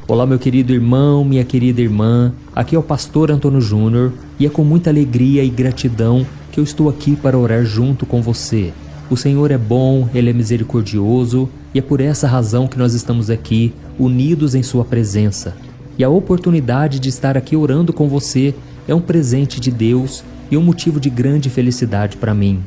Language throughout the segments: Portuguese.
Olá, meu querido irmão, minha querida irmã, aqui é o pastor Antônio Júnior e é com muita alegria e gratidão que eu estou aqui para orar junto com você. O Senhor é bom, Ele é misericordioso e é por essa razão que nós estamos aqui, unidos em Sua presença. E a oportunidade de estar aqui orando com você é um presente de Deus e um motivo de grande felicidade para mim.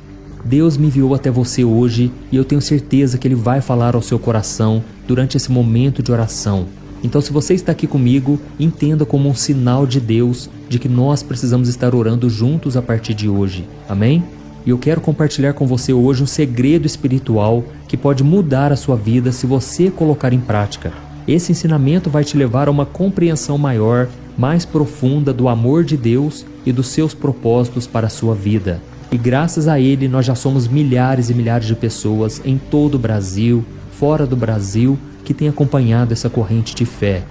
Deus me enviou até você hoje e eu tenho certeza que Ele vai falar ao seu coração durante esse momento de oração. Então, se você está aqui comigo, entenda como um sinal de Deus de que nós precisamos estar orando juntos a partir de hoje. Amém? E eu quero compartilhar com você hoje um segredo espiritual que pode mudar a sua vida se você colocar em prática. Esse ensinamento vai te levar a uma compreensão maior, mais profunda do amor de Deus e dos seus propósitos para a sua vida. E graças a ele nós já somos milhares e milhares de pessoas em todo o Brasil, fora do Brasil, que têm acompanhado essa corrente de fé.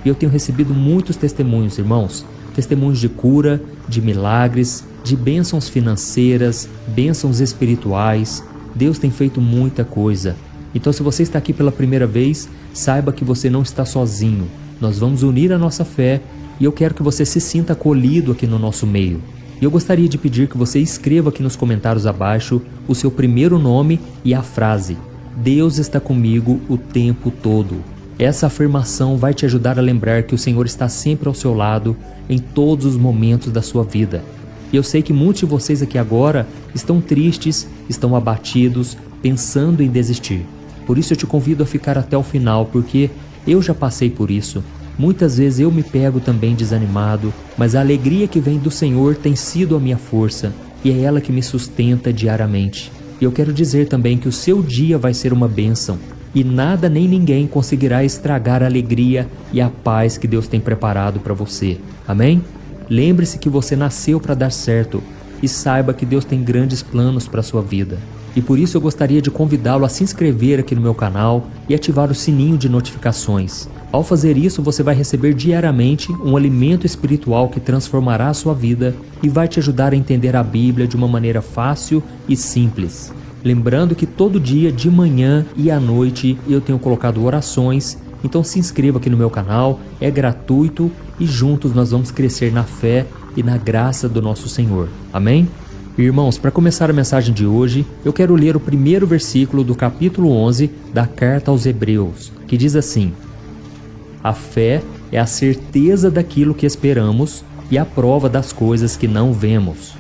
E eu tenho recebido muitos testemunhos, irmãos. Testemunhos de cura, de milagres, de bênçãos financeiras, bênçãos espirituais. Deus tem feito muita coisa. Então, se você está aqui pela primeira vez, saiba que você não está sozinho. Nós vamos unir a nossa fé e eu quero que você se sinta acolhido aqui no nosso meio. E eu gostaria de pedir que você escreva aqui nos comentários abaixo o seu primeiro nome e a frase: Deus está comigo o tempo todo. Essa afirmação vai te ajudar a lembrar que o Senhor está sempre ao seu lado em todos os momentos da sua vida. E eu sei que muitos de vocês aqui agora estão tristes, estão abatidos, pensando em desistir. Por isso eu te convido a ficar até o final, porque eu já passei por isso. Muitas vezes eu me pego também desanimado, mas a alegria que vem do Senhor tem sido a minha força e é ela que me sustenta diariamente. E eu quero dizer também que o seu dia vai ser uma bênção e nada nem ninguém conseguirá estragar a alegria e a paz que Deus tem preparado para você. Amém? Lembre-se que você nasceu para dar certo e saiba que Deus tem grandes planos para a sua vida. E por isso eu gostaria de convidá-lo a se inscrever aqui no meu canal e ativar o sininho de notificações. Ao fazer isso, você vai receber diariamente um alimento espiritual que transformará a sua vida e vai te ajudar a entender a Bíblia de uma maneira fácil e simples. Lembrando que todo dia, de manhã e à noite, eu tenho colocado orações, então se inscreva aqui no meu canal, é gratuito e juntos nós vamos crescer na fé e na graça do nosso Senhor. Amém? Irmãos, para começar a mensagem de hoje, eu quero ler o primeiro versículo do capítulo 11 da Carta aos Hebreus, que diz assim: A fé é a certeza daquilo que esperamos e a prova das coisas que não vemos.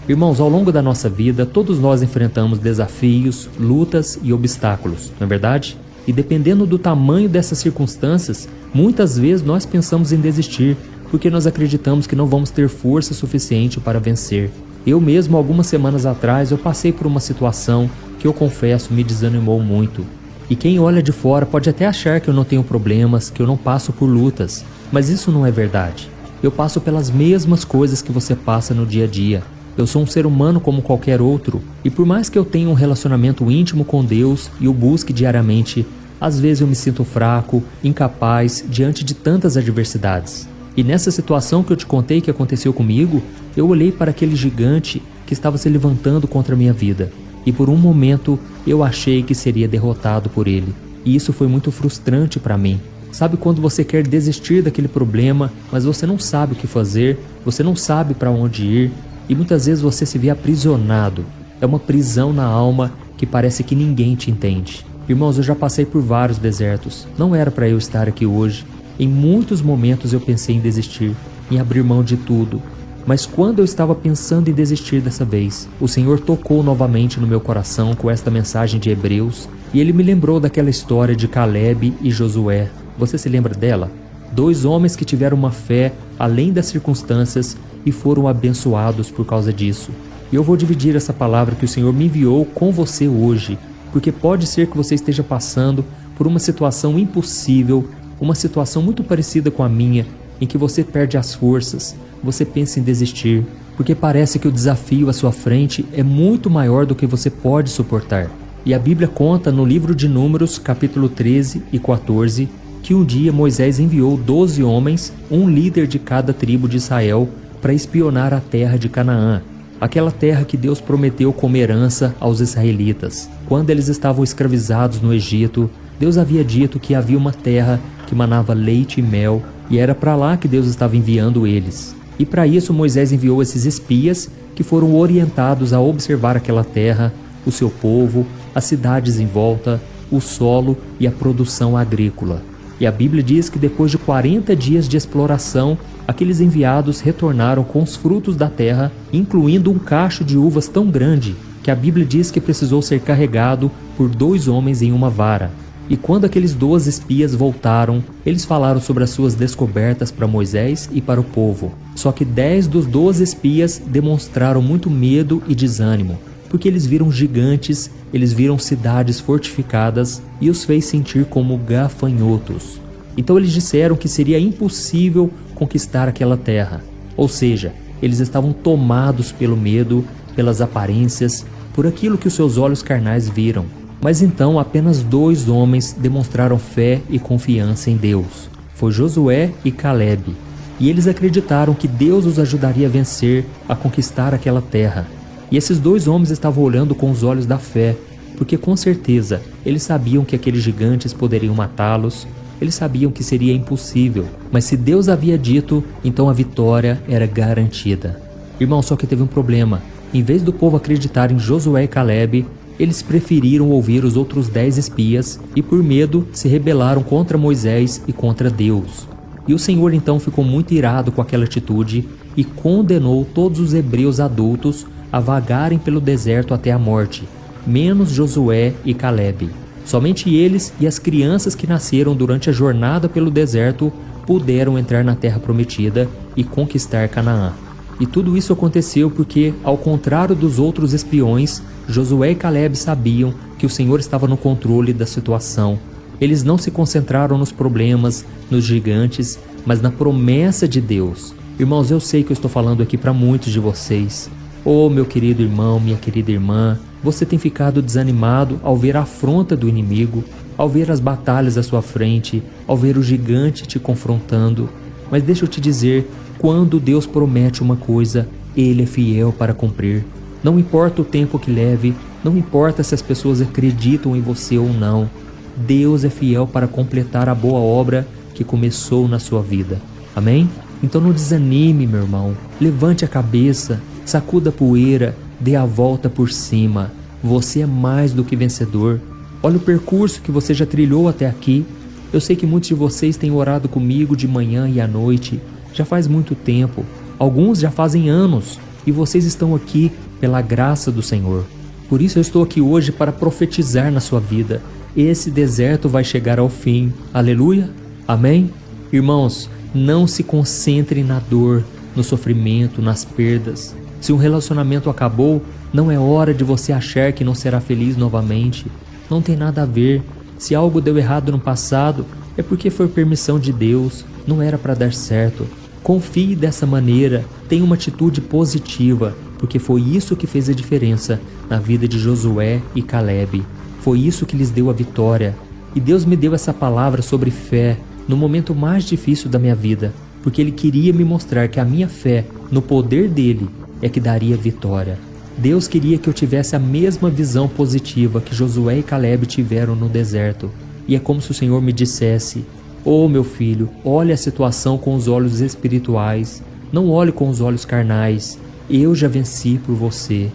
Irmãos, ao longo da nossa vida, todos nós enfrentamos desafios, lutas e obstáculos, não é verdade? E dependendo do tamanho dessas circunstâncias, muitas vezes nós pensamos em desistir, porque nós acreditamos que não vamos ter força suficiente para vencer. Eu mesmo, algumas semanas atrás, eu passei por uma situação que eu confesso me desanimou muito. E quem olha de fora pode até achar que eu não tenho problemas, que eu não passo por lutas, mas isso não é verdade. Eu passo pelas mesmas coisas que você passa no dia a dia. Eu sou um ser humano como qualquer outro, e por mais que eu tenha um relacionamento íntimo com Deus e o busque diariamente, às vezes eu me sinto fraco, incapaz, diante de tantas adversidades. E nessa situação que eu te contei que aconteceu comigo, eu olhei para aquele gigante que estava se levantando contra a minha vida. E por um momento eu achei que seria derrotado por ele. E isso foi muito frustrante para mim. Sabe quando você quer desistir daquele problema, mas você não sabe o que fazer, você não sabe para onde ir, e muitas vezes você se vê aprisionado. É uma prisão na alma que parece que ninguém te entende. Irmãos, eu já passei por vários desertos. Não era para eu estar aqui hoje. Em muitos momentos eu pensei em desistir, em abrir mão de tudo. Mas quando eu estava pensando em desistir dessa vez, o Senhor tocou novamente no meu coração com esta mensagem de Hebreus, e Ele me lembrou daquela história de Caleb e Josué. Você se lembra dela? 2 homens que tiveram uma fé além das circunstâncias e foram abençoados por causa disso. E eu vou dividir essa palavra que o Senhor me enviou com você hoje, porque pode ser que você esteja passando por uma situação impossível, uma situação muito parecida com a minha, em que você perde as forças, você pensa em desistir, porque parece que o desafio à sua frente é muito maior do que você pode suportar. E a Bíblia conta no livro de Números, capítulo 13 e 14, que um dia Moisés enviou 12 homens, um líder de cada tribo de Israel, para espionar a terra de Canaã. aquela terra que Deus prometeu como herança aos israelitas. Quando eles estavam escravizados no Egito, Deus havia dito que havia uma terra que manava leite e mel, e era para lá que Deus estava enviando eles. E para isso Moisés enviou esses espias que foram orientados a observar aquela terra, o seu povo, as cidades em volta, o solo e a produção agrícola. E a Bíblia diz que depois de 40 dias de exploração, aqueles enviados retornaram com os frutos da terra, incluindo um cacho de uvas tão grande que a Bíblia diz que precisou ser carregado por 2 homens em uma vara. E quando aqueles 12 espias voltaram, eles falaram sobre as suas descobertas para Moisés e para o povo. Só que 10 dos 12 espias demonstraram muito medo e desânimo, porque eles viram gigantes, eles viram cidades fortificadas e os fez sentir como gafanhotos. Então eles disseram que seria impossível conquistar aquela terra. Ou seja, eles estavam tomados pelo medo, pelas aparências, por aquilo que os seus olhos carnais viram. Mas então apenas 2 homens demonstraram fé e confiança em Deus. Foi Josué e Calebe. E eles acreditaram que Deus os ajudaria a vencer, a conquistar aquela terra. E esses 2 homens estavam olhando com os olhos da fé, porque com certeza eles sabiam que aqueles gigantes poderiam matá-los, eles sabiam que seria impossível, mas se Deus havia dito, então a vitória era garantida. Irmão, só que teve um problema. Em vez do povo acreditar em Josué e Calebe, eles preferiram ouvir os outros 10 espias e por medo se rebelaram contra Moisés e contra Deus. E o Senhor então ficou muito irado com aquela atitude e condenou todos os hebreus adultos a vagarem pelo deserto até a morte, menos Josué e Calebe. Somente eles e as crianças que nasceram durante a jornada pelo deserto puderam entrar na terra prometida e conquistar Canaã. E tudo isso aconteceu porque, ao contrário dos outros espiões, Josué e Calebe sabiam que o Senhor estava no controle da situação. Eles não se concentraram nos problemas, nos gigantes, mas na promessa de Deus. Irmãos, eu sei que eu estou falando aqui para muitos de vocês. Oh, meu querido irmão, minha querida irmã, você tem ficado desanimado ao ver a afronta do inimigo, ao ver as batalhas à sua frente, ao ver o gigante te confrontando. Mas deixa eu te dizer, quando Deus promete uma coisa, Ele é fiel para cumprir. Não importa o tempo que leve, não importa se as pessoas acreditam em você ou não, Deus é fiel para completar a boa obra que começou na sua vida. Amém? Então não desanime, meu irmão. Levante a cabeça, sacuda a poeira, dê a volta por cima. Você é mais do que vencedor. Olha o percurso que você já trilhou até aqui. Eu sei que muitos de vocês têm orado comigo de manhã e à noite. Já faz muito tempo. Alguns já fazem anos. E vocês estão aqui pela graça do Senhor. Por isso eu estou aqui hoje para profetizar na sua vida. Esse deserto vai chegar ao fim. Aleluia? Amém? Irmãos, não se concentre na dor, no sofrimento, nas perdas. Se um relacionamento acabou, não é hora de você achar que não será feliz novamente. Não tem nada a ver. Se algo deu errado no passado, é porque foi permissão de Deus, não era para dar certo. Confie dessa maneira, tenha uma atitude positiva, porque foi isso que fez a diferença na vida de Josué e Calebe. Foi isso que lhes deu a vitória. E Deus me deu essa palavra sobre fé no momento mais difícil da minha vida, porque Ele queria me mostrar que a minha fé no poder dEle é que daria vitória. Deus queria que eu tivesse a mesma visão positiva que Josué e Calebe tiveram no deserto. E é como se o Senhor me dissesse: "Oh, meu filho, olhe a situação com os olhos espirituais, não olhe com os olhos carnais. Eu já venci por você."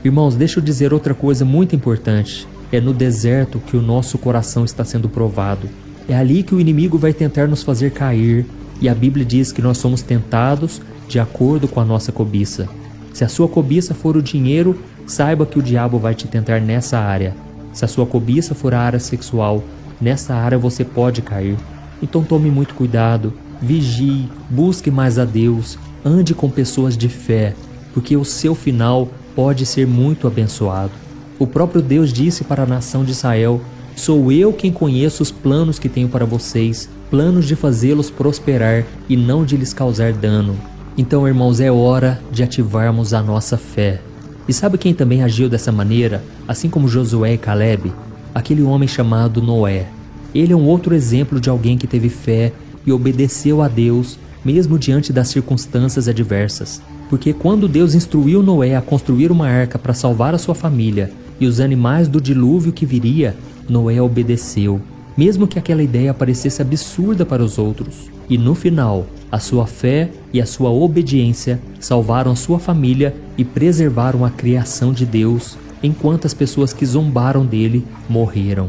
Irmãos, deixa eu dizer outra coisa muito importante. É no deserto que o nosso coração está sendo provado. É ali que o inimigo vai tentar nos fazer cair. E a Bíblia diz que nós somos tentados de acordo com a nossa cobiça. Se a sua cobiça for o dinheiro, saiba que o diabo vai te tentar nessa área. Se a sua cobiça for a área sexual, nessa área você pode cair. Então tome muito cuidado, vigie, busque mais a Deus, ande com pessoas de fé, porque o seu final pode ser muito abençoado. O próprio Deus disse para a nação de Israel: "Sou eu quem conheço os planos que tenho para vocês, planos de fazê-los prosperar e não de lhes causar dano." Então, irmãos, é hora de ativarmos a nossa fé. E sabe quem também agiu dessa maneira, assim como Josué e Calebe? Aquele homem chamado Noé. Ele é um outro exemplo de alguém que teve fé e obedeceu a Deus, mesmo diante das circunstâncias adversas. Porque quando Deus instruiu Noé a construir uma arca para salvar a sua família e os animais do dilúvio que viria, Noé obedeceu, mesmo que aquela ideia parecesse absurda para os outros. E no final, a sua fé e a sua obediência salvaram a sua família e preservaram a criação de Deus, enquanto as pessoas que zombaram dele morreram.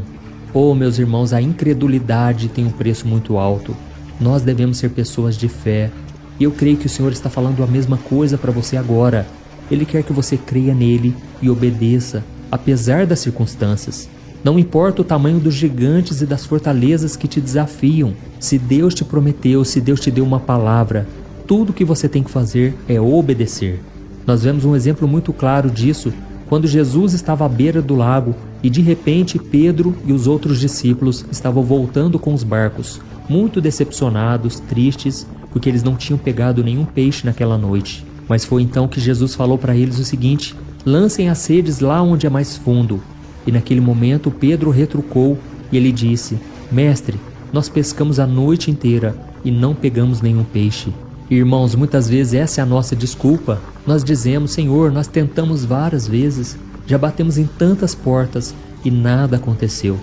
Oh, meus irmãos, a incredulidade tem um preço muito alto. Nós devemos ser pessoas de fé. E eu creio que o Senhor está falando a mesma coisa para você agora. Ele quer que você creia nele e obedeça, apesar das circunstâncias. Não importa o tamanho dos gigantes e das fortalezas que te desafiam. Se Deus te prometeu, se Deus te deu uma palavra, tudo o que você tem que fazer é obedecer. Nós vemos um exemplo muito claro disso quando Jesus estava à beira do lago e de repente Pedro e os outros discípulos estavam voltando com os barcos, muito decepcionados, tristes, porque eles não tinham pegado nenhum peixe naquela noite. Mas foi então que Jesus falou para eles o seguinte: lancem as redes lá onde é mais fundo. E naquele momento Pedro retrucou e ele disse: Mestre, nós pescamos a noite inteira e não pegamos nenhum peixe. Irmãos, muitas vezes essa é a nossa desculpa. Nós dizemos: Senhor, nós tentamos várias vezes, já batemos em tantas portas e nada aconteceu.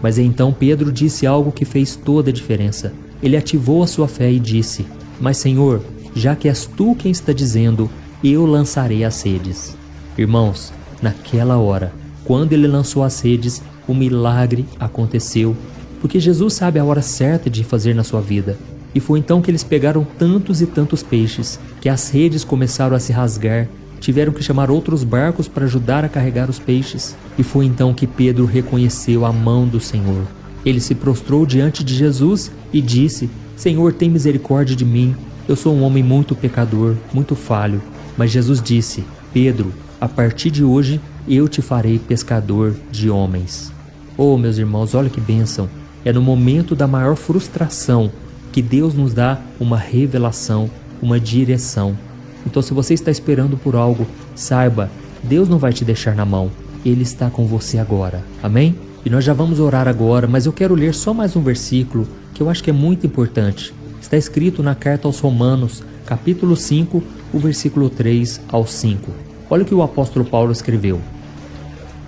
Mas então Pedro disse algo que fez toda a diferença. Ele ativou a sua fé e disse: Mas Senhor, já que és tu quem está dizendo, eu lançarei as redes. Irmãos, naquela hora, quando ele lançou as redes, o milagre aconteceu, porque Jesus sabe a hora certa de fazer na sua vida. E foi então que eles pegaram tantos e tantos peixes, que as redes começaram a se rasgar, tiveram que chamar outros barcos para ajudar a carregar os peixes. E foi então que Pedro reconheceu a mão do Senhor. Ele se prostrou diante de Jesus e disse: Senhor, tem misericórdia de mim, eu sou um homem muito pecador, muito falho. Mas Jesus disse: Pedro, a partir de hoje eu te farei pescador de homens. Oh, meus irmãos, olha que bênção. É no momento da maior frustração que Deus nos dá uma revelação, uma direção. Então, se você está esperando por algo, saiba, Deus não vai te deixar na mão. Ele está com você agora. Amém? E nós já vamos orar agora, mas eu quero ler só mais um versículo que eu acho que é muito importante. Está escrito na carta aos Romanos, capítulo 5, o versículo 3 ao 5. Olha o que o apóstolo Paulo escreveu: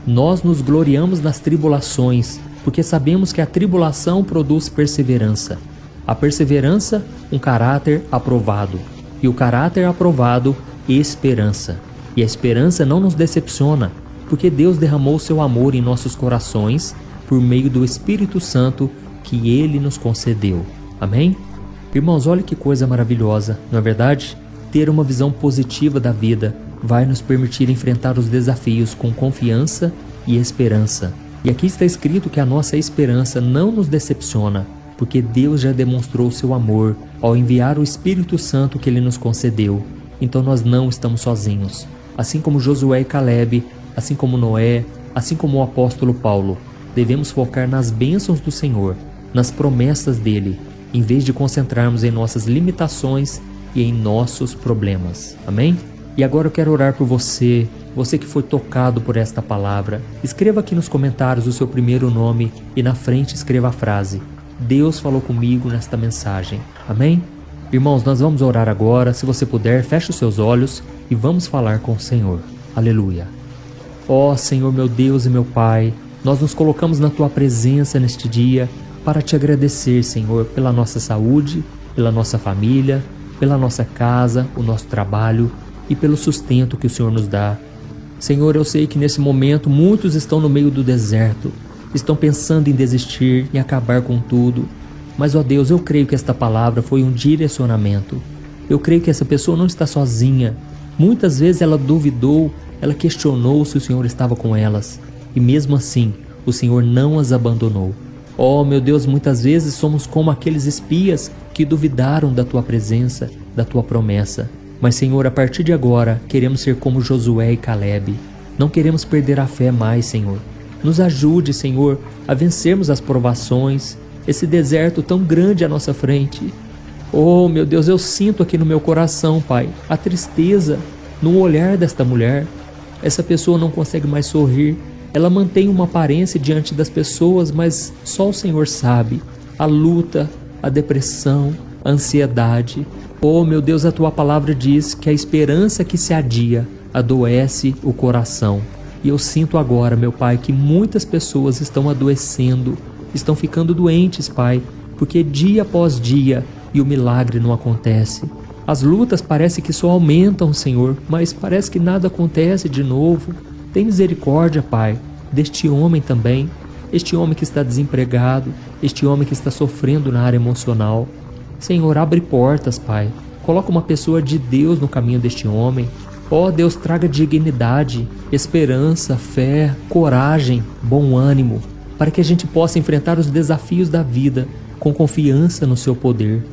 Nós nos gloriamos nas tribulações, porque sabemos que a tribulação produz perseverança. A perseverança, um caráter aprovado. E o caráter aprovado, esperança. E a esperança não nos decepciona, porque Deus derramou seu amor em nossos corações por meio do Espírito Santo que Ele nos concedeu. Amém? Irmãos, olha que coisa maravilhosa, não é verdade? Ter uma visão positiva da vida vai nos permitir enfrentar os desafios com confiança e esperança. E aqui está escrito que a nossa esperança não nos decepciona, porque Deus já demonstrou seu amor ao enviar o Espírito Santo que Ele nos concedeu. Então nós não estamos sozinhos. Assim como Josué e Caleb, assim como Noé, assim como o apóstolo Paulo, devemos focar nas bênçãos do Senhor, nas promessas dele, em vez de concentrarmos em nossas limitações e em nossos problemas. Amém? E agora eu quero orar por você, você que foi tocado por esta palavra. Escreva aqui nos comentários o seu primeiro nome e na frente escreva a frase: Deus falou comigo nesta mensagem. Amém? Irmãos, nós vamos orar agora. Se você puder, feche os seus olhos e vamos falar com o Senhor. Aleluia. Ó Senhor, meu Deus e meu Pai, nós nos colocamos na Tua presença neste dia para Te agradecer, Senhor, pela nossa saúde, pela nossa família, pela nossa casa, o nosso trabalho e pelo sustento que o Senhor nos dá. Senhor, eu sei que nesse momento muitos estão no meio do deserto, estão pensando em desistir, em acabar com tudo. Mas, ó Deus, eu creio que esta palavra foi um direcionamento. Eu creio que essa pessoa não está sozinha. Muitas vezes ela duvidou, ela questionou se o Senhor estava com elas. E mesmo assim, o Senhor não as abandonou. Ó, meu Deus, muitas vezes somos como aqueles espias que duvidaram da Tua presença, da Tua promessa. Mas, Senhor, a partir de agora, queremos ser como Josué e Caleb. Não queremos perder a fé mais, Senhor. Nos ajude, Senhor, a vencermos as provações, esse deserto tão grande à nossa frente. Oh, meu Deus, eu sinto aqui no meu coração, Pai, a tristeza no olhar desta mulher. Essa pessoa não consegue mais sorrir. Ela mantém uma aparência diante das pessoas, mas só o Senhor sabe. A luta, a depressão, a ansiedade. Oh, meu Deus, a tua palavra diz que a esperança que se adia adoece o coração. E eu sinto agora, meu Pai, que muitas pessoas estão adoecendo, estão ficando doentes, Pai, porque dia após dia e o milagre não acontece. As lutas parece que só aumentam, Senhor, mas parece que nada acontece de novo. Tem misericórdia, Pai, deste homem também, este homem que está desempregado, este homem que está sofrendo na área emocional. Senhor, abre portas, Pai. Coloca uma pessoa de Deus no caminho deste homem. Ó Deus, traga dignidade, esperança, fé, coragem, bom ânimo, para que a gente possa enfrentar os desafios da vida com confiança no seu poder.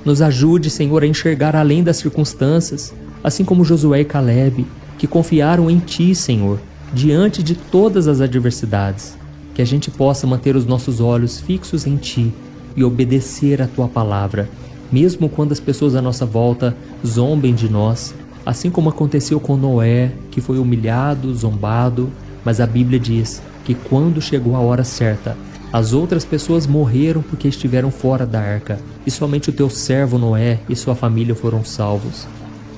Nos ajude, Senhor, a enxergar além das circunstâncias, assim como Josué e Caleb, que confiaram em Ti, Senhor, diante de todas as adversidades. Que a gente possa manter os nossos olhos fixos em Ti e obedecer a Tua palavra, mesmo quando as pessoas à nossa volta zombem de nós, assim como aconteceu com Noé, que foi humilhado, zombado, mas a Bíblia diz que quando chegou a hora certa, as outras pessoas morreram porque estiveram fora da arca, e somente o Teu servo Noé e sua família foram salvos.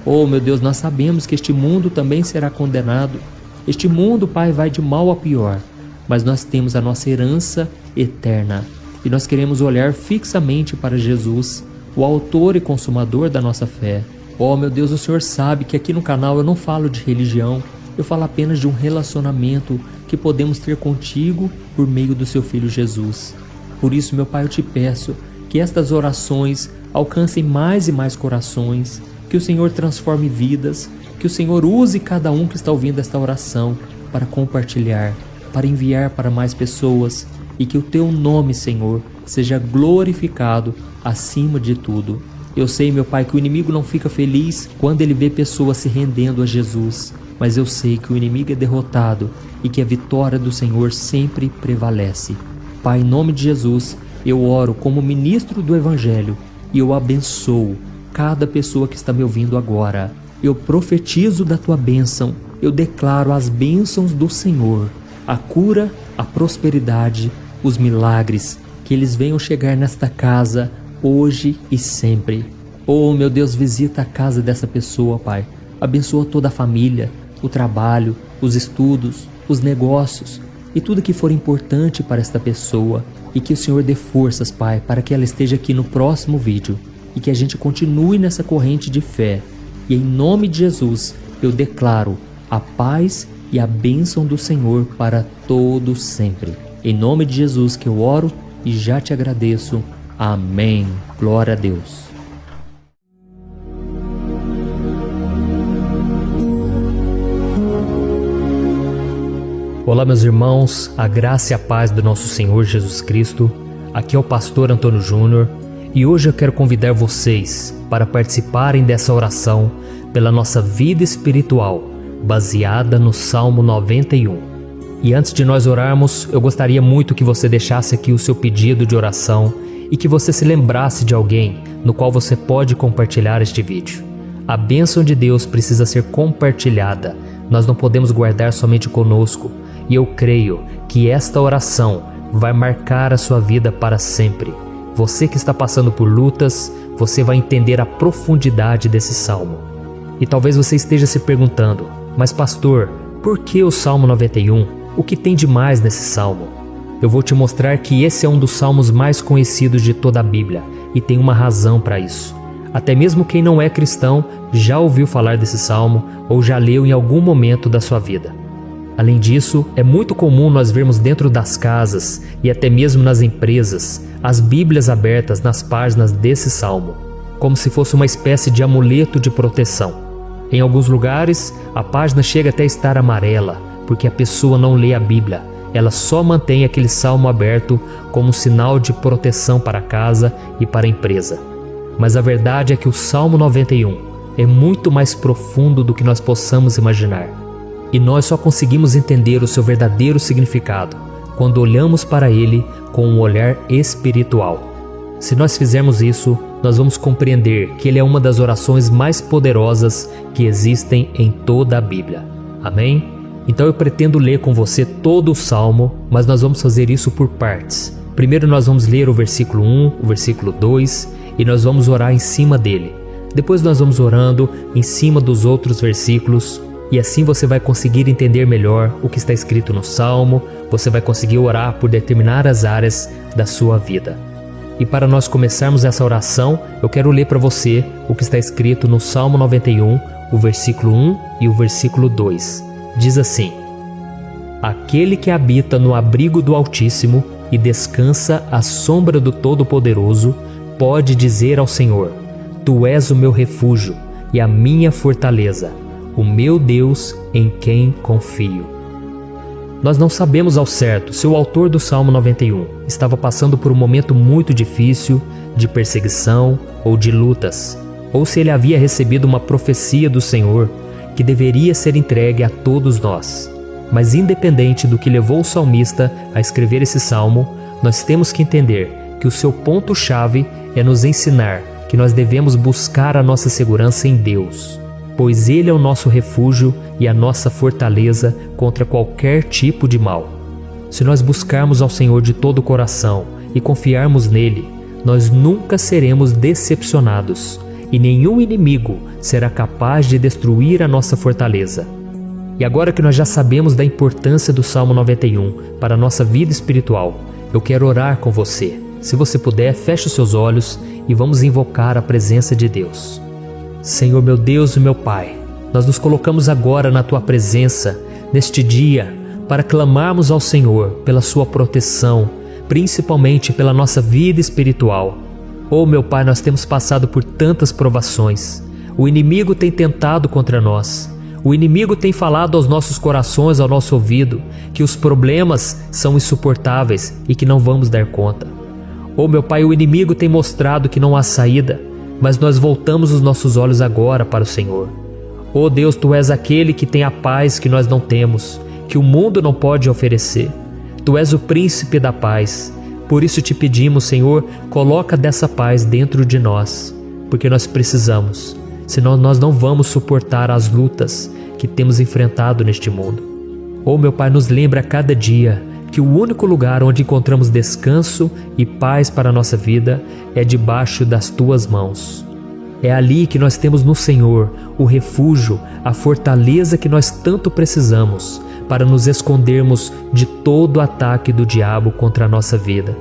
Oh, meu Deus, nós sabemos que este mundo também será condenado. Este mundo, Pai, vai de mal a pior, mas nós temos a nossa herança eterna, e nós queremos olhar fixamente para Jesus, o autor e consumador da nossa fé. Oh, meu Deus, o Senhor sabe que aqui no canal eu não falo de religião, eu falo apenas de um relacionamento que podemos ter contigo por meio do Seu Filho Jesus. Por isso, meu Pai, eu te peço que estas orações alcancem mais e mais corações, que o Senhor transforme vidas, que o Senhor use cada um que está ouvindo esta oração para compartilhar, para enviar para mais pessoas, e que o Teu nome, Senhor, seja glorificado acima de tudo. Eu sei, meu Pai, que o inimigo não fica feliz quando ele vê pessoas se rendendo a Jesus, mas eu sei que o inimigo é derrotado e que a vitória do Senhor sempre prevalece. Pai, em nome de Jesus, eu oro como ministro do Evangelho e eu abençoo cada pessoa que está me ouvindo agora. Eu profetizo da Tua bênção, eu declaro as bênçãos do Senhor, a cura, a prosperidade, os milagres, que eles venham chegar nesta casa hoje e sempre. Oh, meu Deus, visita a casa dessa pessoa, Pai. Abençoa toda a família, o trabalho, os estudos, os negócios e tudo que for importante para esta pessoa. E que o Senhor dê forças, Pai, para que ela esteja aqui no próximo vídeo e que a gente continue nessa corrente de fé. E em nome de Jesus, eu declaro a paz e a bênção do Senhor para todos sempre. Em nome de Jesus que eu oro e já te agradeço. Amém. Glória a Deus. Olá, meus irmãos, a graça e a paz do nosso Senhor Jesus Cristo. Aqui é o pastor Antônio Júnior e hoje eu quero convidar vocês para participarem dessa oração pela nossa vida espiritual, baseada no Salmo 91. E antes de nós orarmos, eu gostaria muito que você deixasse aqui o seu pedido de oração e que você se lembrasse de alguém no qual você pode compartilhar este vídeo. A bênção de Deus precisa ser compartilhada, nós não podemos guardar somente conosco, e eu creio que esta oração vai marcar a sua vida para sempre. Você que está passando por lutas, você vai entender a profundidade desse salmo. E talvez você esteja se perguntando, mas pastor, por que o Salmo 91? O que tem de mais nesse salmo? Eu vou te mostrar que esse é um dos salmos mais conhecidos de toda a Bíblia e tem uma razão para isso. Até mesmo quem não é cristão já ouviu falar desse salmo ou já leu em algum momento da sua vida. Além disso, é muito comum nós vermos dentro das casas e até mesmo nas empresas as Bíblias abertas nas páginas desse salmo, como se fosse uma espécie de amuleto de proteção. Em alguns lugares, a página chega até a estar amarela, porque a pessoa não lê a Bíblia, ela só mantém aquele salmo aberto como sinal de proteção para a casa e para a empresa. Mas a verdade é que o Salmo 91 é muito mais profundo do que nós possamos imaginar. E nós só conseguimos entender o seu verdadeiro significado quando olhamos para ele com um olhar espiritual. Se nós fizermos isso, nós vamos compreender que ele é uma das orações mais poderosas que existem em toda a Bíblia. Amém? Então eu pretendo ler com você todo o Salmo, mas nós vamos fazer isso por partes. Primeiro nós vamos ler o versículo 1, o versículo 2 e nós vamos orar em cima dele. Depois nós vamos orando em cima dos outros versículos e assim você vai conseguir entender melhor o que está escrito no Salmo, você vai conseguir orar por determinadas áreas da sua vida. E para nós começarmos essa oração, eu quero ler para você o que está escrito no Salmo 91, o versículo 1 e o versículo 2. Diz assim: Aquele que habita no abrigo do Altíssimo e descansa à sombra do Todo-Poderoso, pode dizer ao Senhor: Tu és o meu refúgio e a minha fortaleza, o meu Deus em quem confio. Nós não sabemos ao certo se o autor do Salmo 91 estava passando por um momento muito difícil, de perseguição ou de lutas, ou se ele havia recebido uma profecia do Senhor que deveria ser entregue a todos nós. Mas independente do que levou o salmista a escrever esse salmo, nós temos que entender que o seu ponto-chave é nos ensinar que nós devemos buscar a nossa segurança em Deus, pois Ele é o nosso refúgio e a nossa fortaleza contra qualquer tipo de mal. Se nós buscarmos ao Senhor de todo o coração e confiarmos nele, nós nunca seremos decepcionados e nenhum inimigo será capaz de destruir a nossa fortaleza. E agora que nós já sabemos da importância do Salmo 91 para a nossa vida espiritual, eu quero orar com você. Se você puder, feche os seus olhos e vamos invocar a presença de Deus. Senhor meu Deus e meu Pai, nós nos colocamos agora na Tua presença, neste dia, para clamarmos ao Senhor pela Sua proteção, principalmente pela nossa vida espiritual. Oh meu Pai, nós temos passado por tantas provações. O inimigo tem tentado contra nós. O inimigo tem falado aos nossos corações, ao nosso ouvido, que os problemas são insuportáveis e que não vamos dar conta. Oh meu Pai, o inimigo tem mostrado que não há saída, mas nós voltamos os nossos olhos agora para o Senhor. Oh Deus, Tu és aquele que tem a paz que nós não temos, que o mundo não pode oferecer. Tu és o príncipe da paz. Por isso te pedimos, Senhor, coloca dessa paz dentro de nós, porque nós precisamos. Senão nós não vamos suportar as lutas que temos enfrentado neste mundo. Oh meu Pai, nos lembra a cada dia que o único lugar onde encontramos descanso e paz para a nossa vida é debaixo das Tuas mãos. É ali que nós temos no Senhor o refúgio, a fortaleza que nós tanto precisamos para nos escondermos de todo ataque do diabo contra a nossa vida.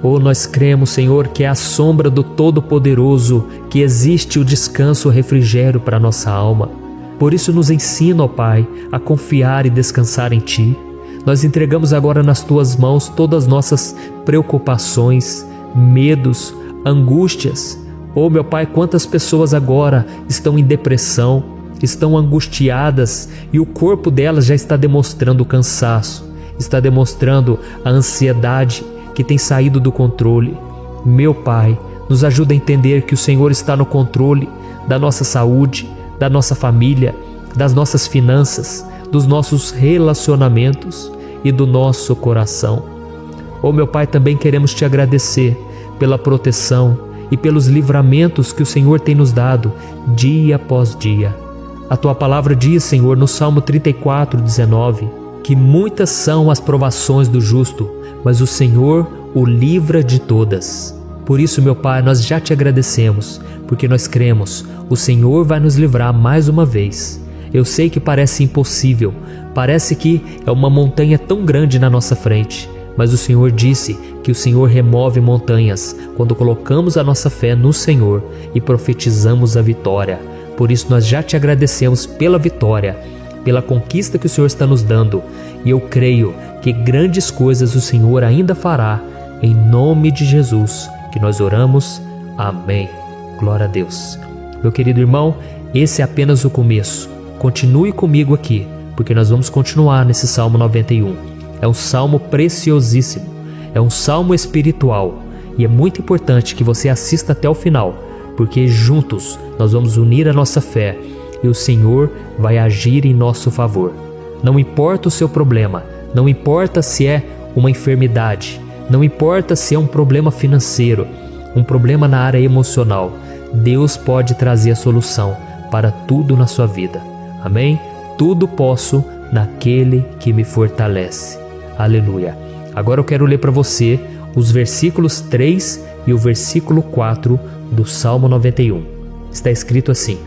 Oh, nós cremos, Senhor, que é à sombra do Todo-Poderoso que existe o descanso, o refrigério para a nossa alma. Por isso nos ensina, ó Pai, a confiar e descansar em Ti. Nós entregamos agora nas Tuas mãos todas as nossas preocupações, medos, angústias. Oh, meu Pai, quantas pessoas agora estão em depressão, estão angustiadas e o corpo delas já está demonstrando cansaço, está demonstrando a ansiedade que tem saído do controle. Meu Pai, nos ajuda a entender que o Senhor está no controle da nossa saúde, da nossa família, das nossas finanças, dos nossos relacionamentos e do nosso coração. Oh meu Pai, também queremos Te agradecer pela proteção e pelos livramentos que o Senhor tem nos dado dia após dia. A Tua palavra diz, Senhor, no Salmo 34:19, que muitas são as provações do justo, mas o Senhor o livra de todas. Por isso, meu Pai, nós já Te agradecemos, porque nós cremos, o Senhor vai nos livrar mais uma vez. Eu sei que parece impossível, parece que é uma montanha tão grande na nossa frente, mas o Senhor disse que o Senhor remove montanhas quando colocamos a nossa fé no Senhor e profetizamos a vitória. Por isso nós já Te agradecemos pela vitória, pela conquista que o Senhor está nos dando, e eu creio que grandes coisas o Senhor ainda fará, em nome de Jesus, que nós oramos. Amém. Glória a Deus. Meu querido irmão, esse é apenas o começo. Continue comigo aqui, porque nós vamos continuar nesse Salmo 91. É um salmo preciosíssimo, é um salmo espiritual, e é muito importante que você assista até o final, porque juntos nós vamos unir a nossa fé e o Senhor vai agir em nosso favor. Não importa o seu problema, não importa se é uma enfermidade, não importa se é um problema financeiro, um problema na área emocional, Deus pode trazer a solução para tudo na sua vida. Amém? Tudo posso naquele que me fortalece. Aleluia. Agora eu quero ler para você os versículos 3 e o versículo 4 do Salmo 91. Está escrito assim: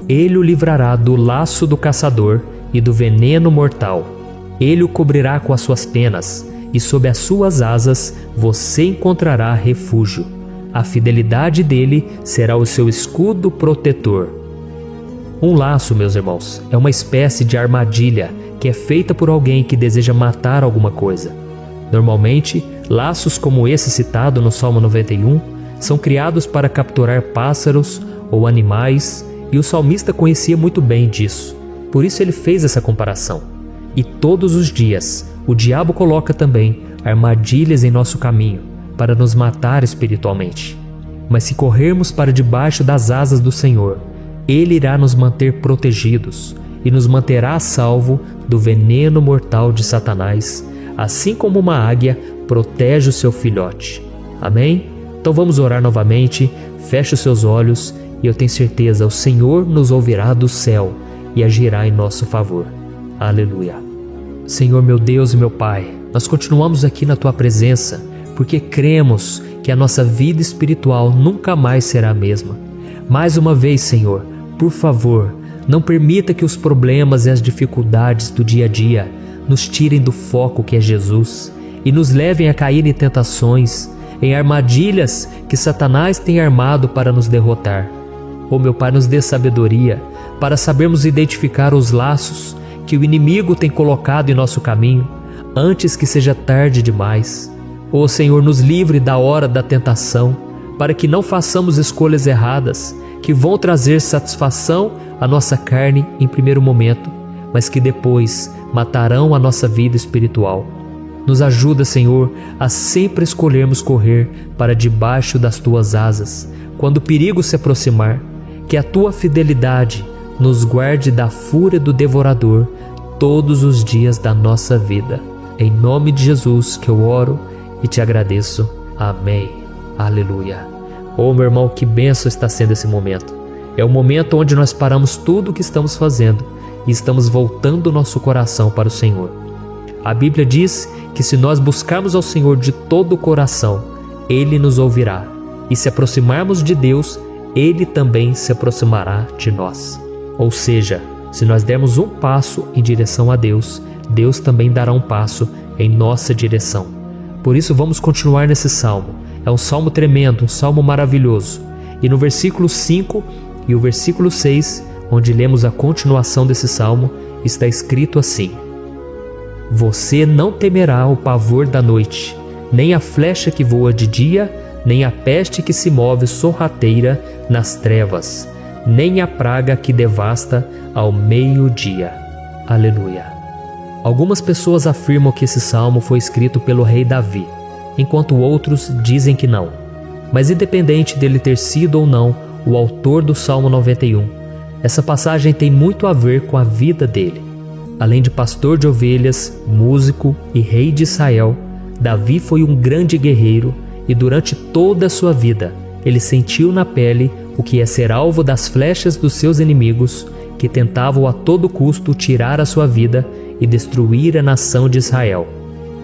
Ele o livrará do laço do caçador e do veneno mortal. Ele o cobrirá com as suas penas, e sob as suas asas você encontrará refúgio. A fidelidade dele será o seu escudo protetor. Um laço, meus irmãos, é uma espécie de armadilha que é feita por alguém que deseja matar alguma coisa. Normalmente, laços como esse citado no Salmo 91 são criados para capturar pássaros ou animais, e o salmista conhecia muito bem disso. Por isso ele fez essa comparação. E todos os dias, o diabo coloca também armadilhas em nosso caminho para nos matar espiritualmente. Mas se corrermos para debaixo das asas do Senhor, Ele irá nos manter protegidos e nos manterá a salvo do veneno mortal de Satanás, assim como uma águia protege o seu filhote. Amém? Então vamos orar novamente. Feche os seus olhos e eu tenho certeza, o Senhor nos ouvirá do céu e agirá em nosso favor. Aleluia. Senhor, meu Deus e meu Pai, nós continuamos aqui na Tua presença porque cremos que a nossa vida espiritual nunca mais será a mesma. Mais uma vez, Senhor, por favor, não permita que os problemas e as dificuldades do dia a dia nos tirem do foco que é Jesus e nos levem a cair em tentações, em armadilhas que Satanás tem armado para nos derrotar. Oh, meu Pai, nos dê sabedoria para sabermos identificar os laços que o inimigo tem colocado em nosso caminho antes que seja tarde demais. Oh, Senhor, nos livre da hora da tentação, para que não façamos escolhas erradas que vão trazer satisfação à nossa carne em primeiro momento, mas que depois matarão a nossa vida espiritual. Nos ajuda, Senhor, a sempre escolhermos correr para debaixo das Tuas asas quando o perigo se aproximar. Que a Tua fidelidade nos guarde da fúria do devorador todos os dias da nossa vida. Em nome de Jesus que eu oro e te agradeço. Amém. Aleluia. Oh, meu irmão, que bênção está sendo esse momento. É o momento onde nós paramos tudo o que estamos fazendo e estamos voltando o nosso coração para o Senhor. A Bíblia diz que se nós buscarmos ao Senhor de todo o coração, Ele nos ouvirá. E se aproximarmos de Deus, Ele também se aproximará de nós. Ou seja, se nós dermos um passo em direção a Deus, Deus também dará um passo em nossa direção. Por isso vamos continuar nesse salmo. É um salmo tremendo, um salmo maravilhoso. E no versículo 5 e o versículo 6, onde lemos a continuação desse salmo, está escrito assim: Você não temerá o pavor da noite, nem a flecha que voa de dia, nem a peste que se move sorrateira nas trevas, nem a praga que devasta ao meio-dia. Aleluia. Algumas pessoas afirmam que esse salmo foi escrito pelo rei Davi, enquanto outros dizem que não. Mas independente dele ter sido ou não o autor do Salmo 91, essa passagem tem muito a ver com a vida dele. Além de pastor de ovelhas, músico e rei de Israel, Davi foi um grande guerreiro e durante toda a sua vida ele sentiu na pele o que é ser alvo das flechas dos seus inimigos que tentavam a todo custo tirar a sua vida e destruir a nação de Israel.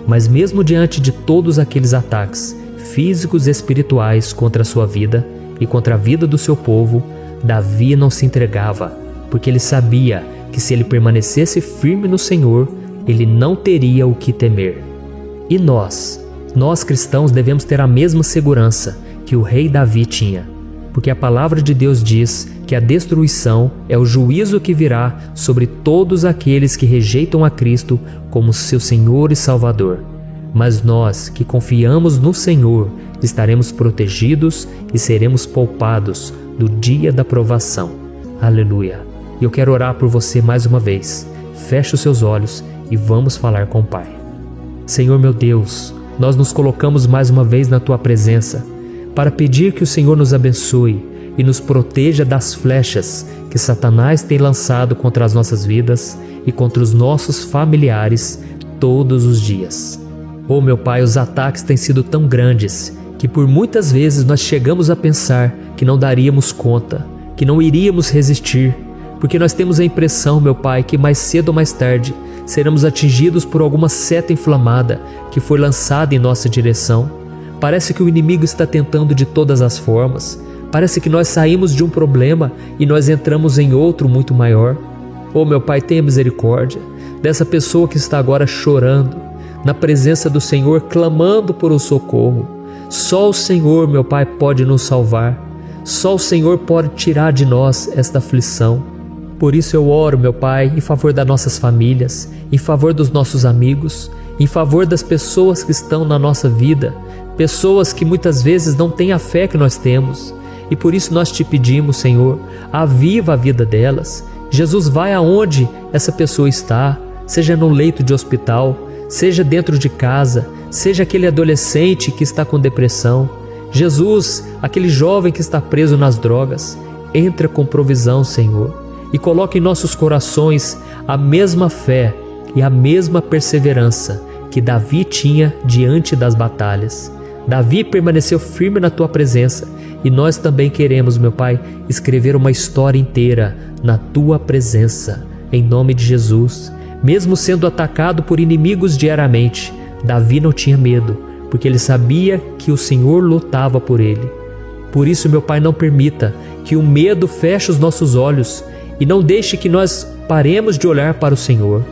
Mas mesmo diante de todos aqueles ataques físicos e espirituais contra a sua vida e contra a vida do seu povo, Davi não se entregava, porque ele sabia que se ele permanecesse firme no Senhor, ele não teria o que temer. E nós cristãos devemos ter a mesma segurança que o rei Davi tinha, porque a palavra de Deus diz que a destruição é o juízo que virá sobre todos aqueles que rejeitam a Cristo como seu Senhor e Salvador. Mas nós que confiamos no Senhor estaremos protegidos e seremos poupados do dia da provação. Aleluia. E eu quero orar por você mais uma vez. Feche os seus olhos e vamos falar com o Pai. Senhor meu Deus, nós nos colocamos mais uma vez na Tua presença para pedir que o Senhor nos abençoe e nos proteja das flechas que Satanás tem lançado contra as nossas vidas e contra os nossos familiares todos os dias. Oh meu Pai, os ataques têm sido tão grandes que por muitas vezes nós chegamos a pensar que não daríamos conta, que não iríamos resistir, porque nós temos a impressão, meu Pai, que mais cedo ou mais tarde seremos atingidos por alguma seta inflamada que foi lançada em nossa direção. Parece que o inimigo está tentando de todas as formas. Parece que nós saímos de um problema e nós entramos em outro muito maior. Oh, meu Pai, tenha misericórdia dessa pessoa que está agora chorando, na presença do Senhor, clamando por um socorro. Só o Senhor, meu Pai, pode nos salvar. Só o Senhor pode tirar de nós esta aflição. Por isso eu oro, meu Pai, em favor das nossas famílias, em favor dos nossos amigos, em favor das pessoas que estão na nossa vida, pessoas que muitas vezes não têm a fé que nós temos. E por isso nós te pedimos, Senhor, aviva a vida delas. Jesus, vai aonde essa pessoa está, seja no leito de hospital, seja dentro de casa, seja aquele adolescente que está com depressão. Jesus, aquele jovem que está preso nas drogas, entra com provisão, Senhor, e coloca em nossos corações a mesma fé e a mesma perseverança que Davi tinha diante das batalhas. Davi permaneceu firme na tua presença e nós também queremos, meu Pai, escrever uma história inteira na tua presença, em nome de Jesus. Mesmo sendo atacado por inimigos diariamente, Davi não tinha medo, porque ele sabia que o Senhor lutava por ele. Por isso, meu Pai, não permita que o medo feche os nossos olhos e não deixe que nós paremos de olhar para o Senhor.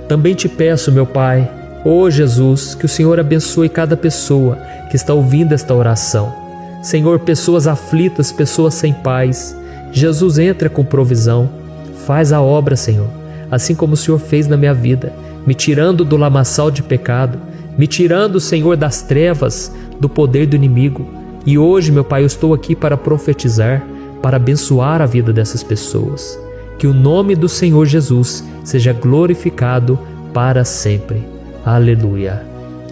Também te peço, meu Pai, ó Jesus, que o Senhor abençoe cada pessoa que está ouvindo esta oração. Senhor, pessoas aflitas, pessoas sem paz. Jesus, entra com provisão. Faz a obra, Senhor, assim como o Senhor fez na minha vida, me tirando do lamaçal de pecado, me tirando, Senhor, das trevas, do poder do inimigo. E hoje, meu Pai, eu estou aqui para profetizar, para abençoar a vida dessas pessoas. Que o nome do Senhor Jesus seja glorificado para sempre. Aleluia.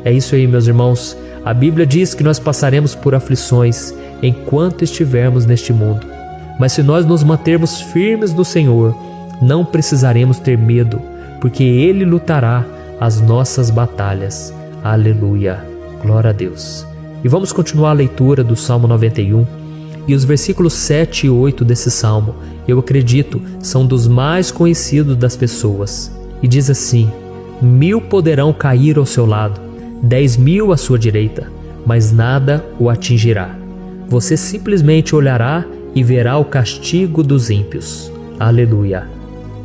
É isso aí, meus irmãos. A Bíblia diz que nós passaremos por aflições enquanto estivermos neste mundo. Mas se nós nos mantermos firmes no Senhor, não precisaremos ter medo, porque Ele lutará as nossas batalhas. Aleluia. Glória a Deus. E vamos continuar a leitura do Salmo 91. E os versículos 7 e 8 desse salmo, eu acredito, são dos mais conhecidos das pessoas. E diz assim: 1000 poderão cair ao seu lado, 10.000 à sua direita, mas nada o atingirá. Você simplesmente olhará e verá o castigo dos ímpios. Aleluia.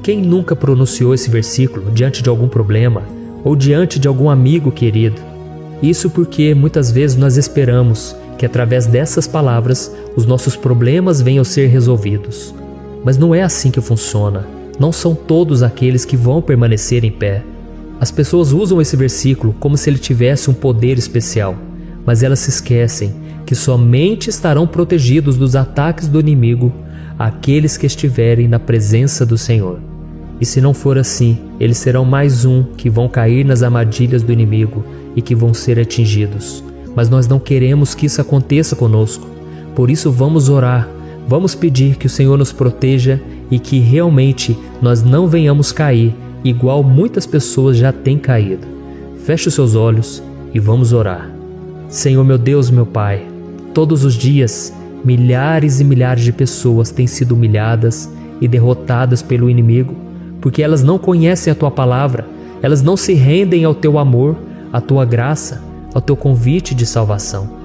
Quem nunca pronunciou esse versículo diante de algum problema ou diante de algum amigo querido? Isso porque muitas vezes nós esperamos que através dessas palavras os nossos problemas venham a ser resolvidos. Mas não é assim que funciona. Não são todos aqueles que vão permanecer em pé. As pessoas usam esse versículo como se ele tivesse um poder especial, mas elas se esquecem que somente estarão protegidos dos ataques do inimigo aqueles que estiverem na presença do Senhor. E se não for assim, eles serão mais um que vão cair nas armadilhas do inimigo e que vão ser atingidos. Mas nós não queremos que isso aconteça conosco. Por isso vamos orar, vamos pedir que o Senhor nos proteja e que realmente nós não venhamos cair igual muitas pessoas já têm caído. Feche os seus olhos e vamos orar. Senhor, meu Deus, meu Pai, todos os dias milhares e milhares de pessoas têm sido humilhadas e derrotadas pelo inimigo, porque elas não conhecem a Tua palavra, elas não se rendem ao Teu amor, à Tua graça, ao Teu convite de salvação.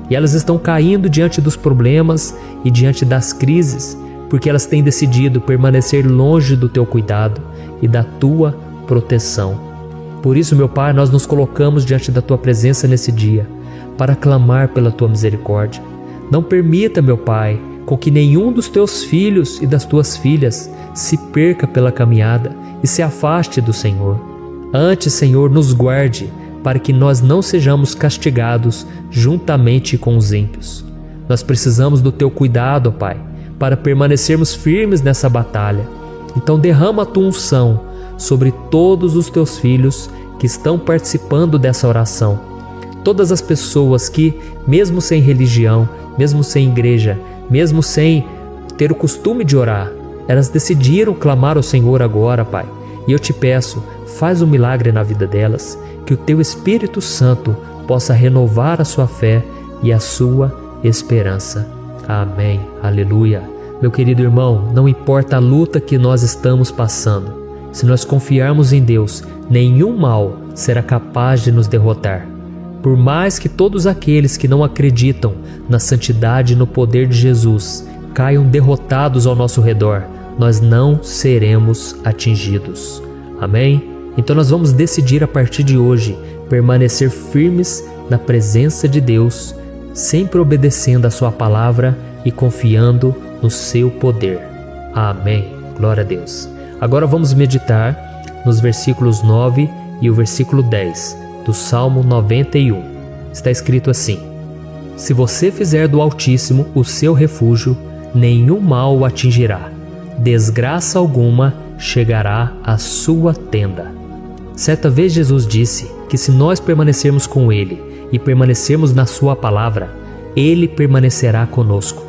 E elas estão caindo diante dos problemas e diante das crises, porque elas têm decidido permanecer longe do Teu cuidado e da Tua proteção. Por isso, meu Pai, nós nos colocamos diante da Tua presença nesse dia, para clamar pela Tua misericórdia. Não permita, meu Pai, com que nenhum dos Teus filhos e das Tuas filhas se perca pela caminhada e se afaste do Senhor. Antes, Senhor, nos guarde, para que nós não sejamos castigados juntamente com os ímpios. Nós precisamos do Teu cuidado, Pai, para permanecermos firmes nessa batalha. Então derrama a Tua unção sobre todos os Teus filhos que estão participando dessa oração. Todas as pessoas que, mesmo sem religião, mesmo sem igreja, mesmo sem ter o costume de orar, elas decidiram clamar ao Senhor agora, Pai. E eu te peço, faz um milagre na vida delas, que o Teu Espírito Santo possa renovar a sua fé e a sua esperança. Amém. Aleluia. Meu querido irmão, não importa a luta que nós estamos passando, se nós confiarmos em Deus, nenhum mal será capaz de nos derrotar. Por mais que todos aqueles que não acreditam na santidade e no poder de Jesus caiam derrotados ao nosso redor, nós não seremos atingidos. Amém? Então nós vamos decidir a partir de hoje permanecer firmes na presença de Deus, sempre obedecendo a sua palavra e confiando no seu poder. Amém. Glória a Deus. Agora vamos meditar nos versículos 9 e o versículo 10 do Salmo 91. Está escrito assim: Se você fizer do Altíssimo o seu refúgio, nenhum mal o atingirá, desgraça alguma chegará à sua tenda. Certa vez Jesus disse que se nós permanecermos com Ele e permanecermos na sua palavra, Ele permanecerá conosco.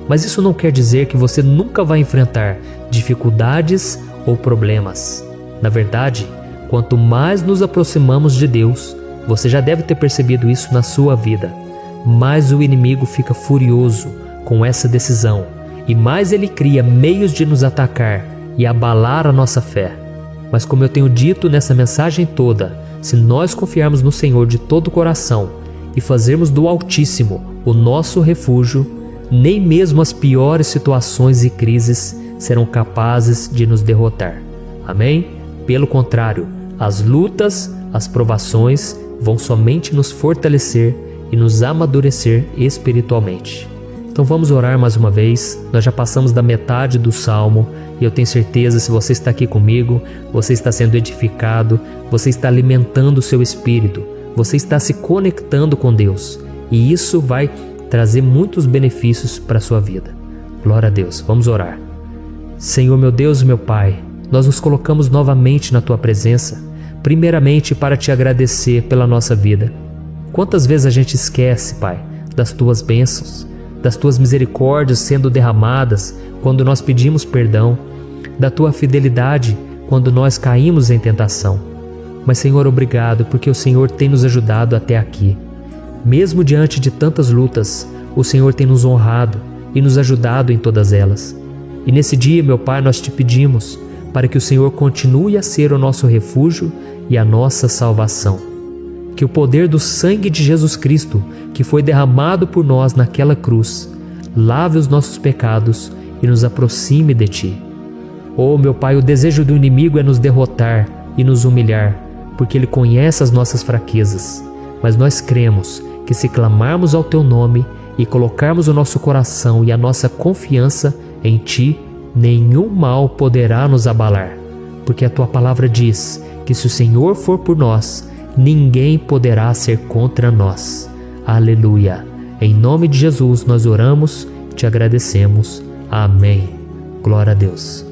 Mas isso não quer dizer que você nunca vai enfrentar dificuldades ou problemas. Na verdade, quanto mais nos aproximamos de Deus, você já deve ter percebido isso na sua vida, mais o inimigo fica furioso com essa decisão e mais ele cria meios de nos atacar e abalar a nossa fé. Mas como eu tenho dito nessa mensagem toda, se nós confiarmos no Senhor de todo o coração e fazermos do Altíssimo o nosso refúgio, nem mesmo as piores situações e crises serão capazes de nos derrotar. Amém? Pelo contrário, as lutas, as provações vão somente nos fortalecer e nos amadurecer espiritualmente. Então vamos orar mais uma vez. Nós já passamos da metade do Salmo e eu tenho certeza, se você está aqui comigo, você está sendo edificado, você está alimentando o seu espírito, você está se conectando com Deus e isso vai trazer muitos benefícios para a sua vida. Glória a Deus. Vamos orar. Senhor meu Deus e meu Pai, nós nos colocamos novamente na Tua presença, primeiramente para Te agradecer pela nossa vida. Quantas vezes a gente esquece, Pai, das Tuas bênçãos, das Tuas misericórdias sendo derramadas quando nós pedimos perdão, da Tua fidelidade quando nós caímos em tentação. Mas Senhor, obrigado porque o Senhor tem nos ajudado até aqui. Mesmo diante de tantas lutas, o Senhor tem nos honrado e nos ajudado em todas elas. E nesse dia, meu Pai, nós Te pedimos para que o Senhor continue a ser o nosso refúgio e a nossa salvação. Que o poder do sangue de Jesus Cristo, que foi derramado por nós naquela cruz, lave os nossos pecados e nos aproxime de Ti. Oh, meu Pai, o desejo do inimigo é nos derrotar e nos humilhar, porque ele conhece as nossas fraquezas. Mas nós cremos que se clamarmos ao Teu nome e colocarmos o nosso coração e a nossa confiança em Ti, nenhum mal poderá nos abalar, porque a Tua palavra diz que se o Senhor for por nós, ninguém poderá ser contra nós. Aleluia! Em nome de Jesus nós oramos, Te agradecemos. Amém. Glória a Deus.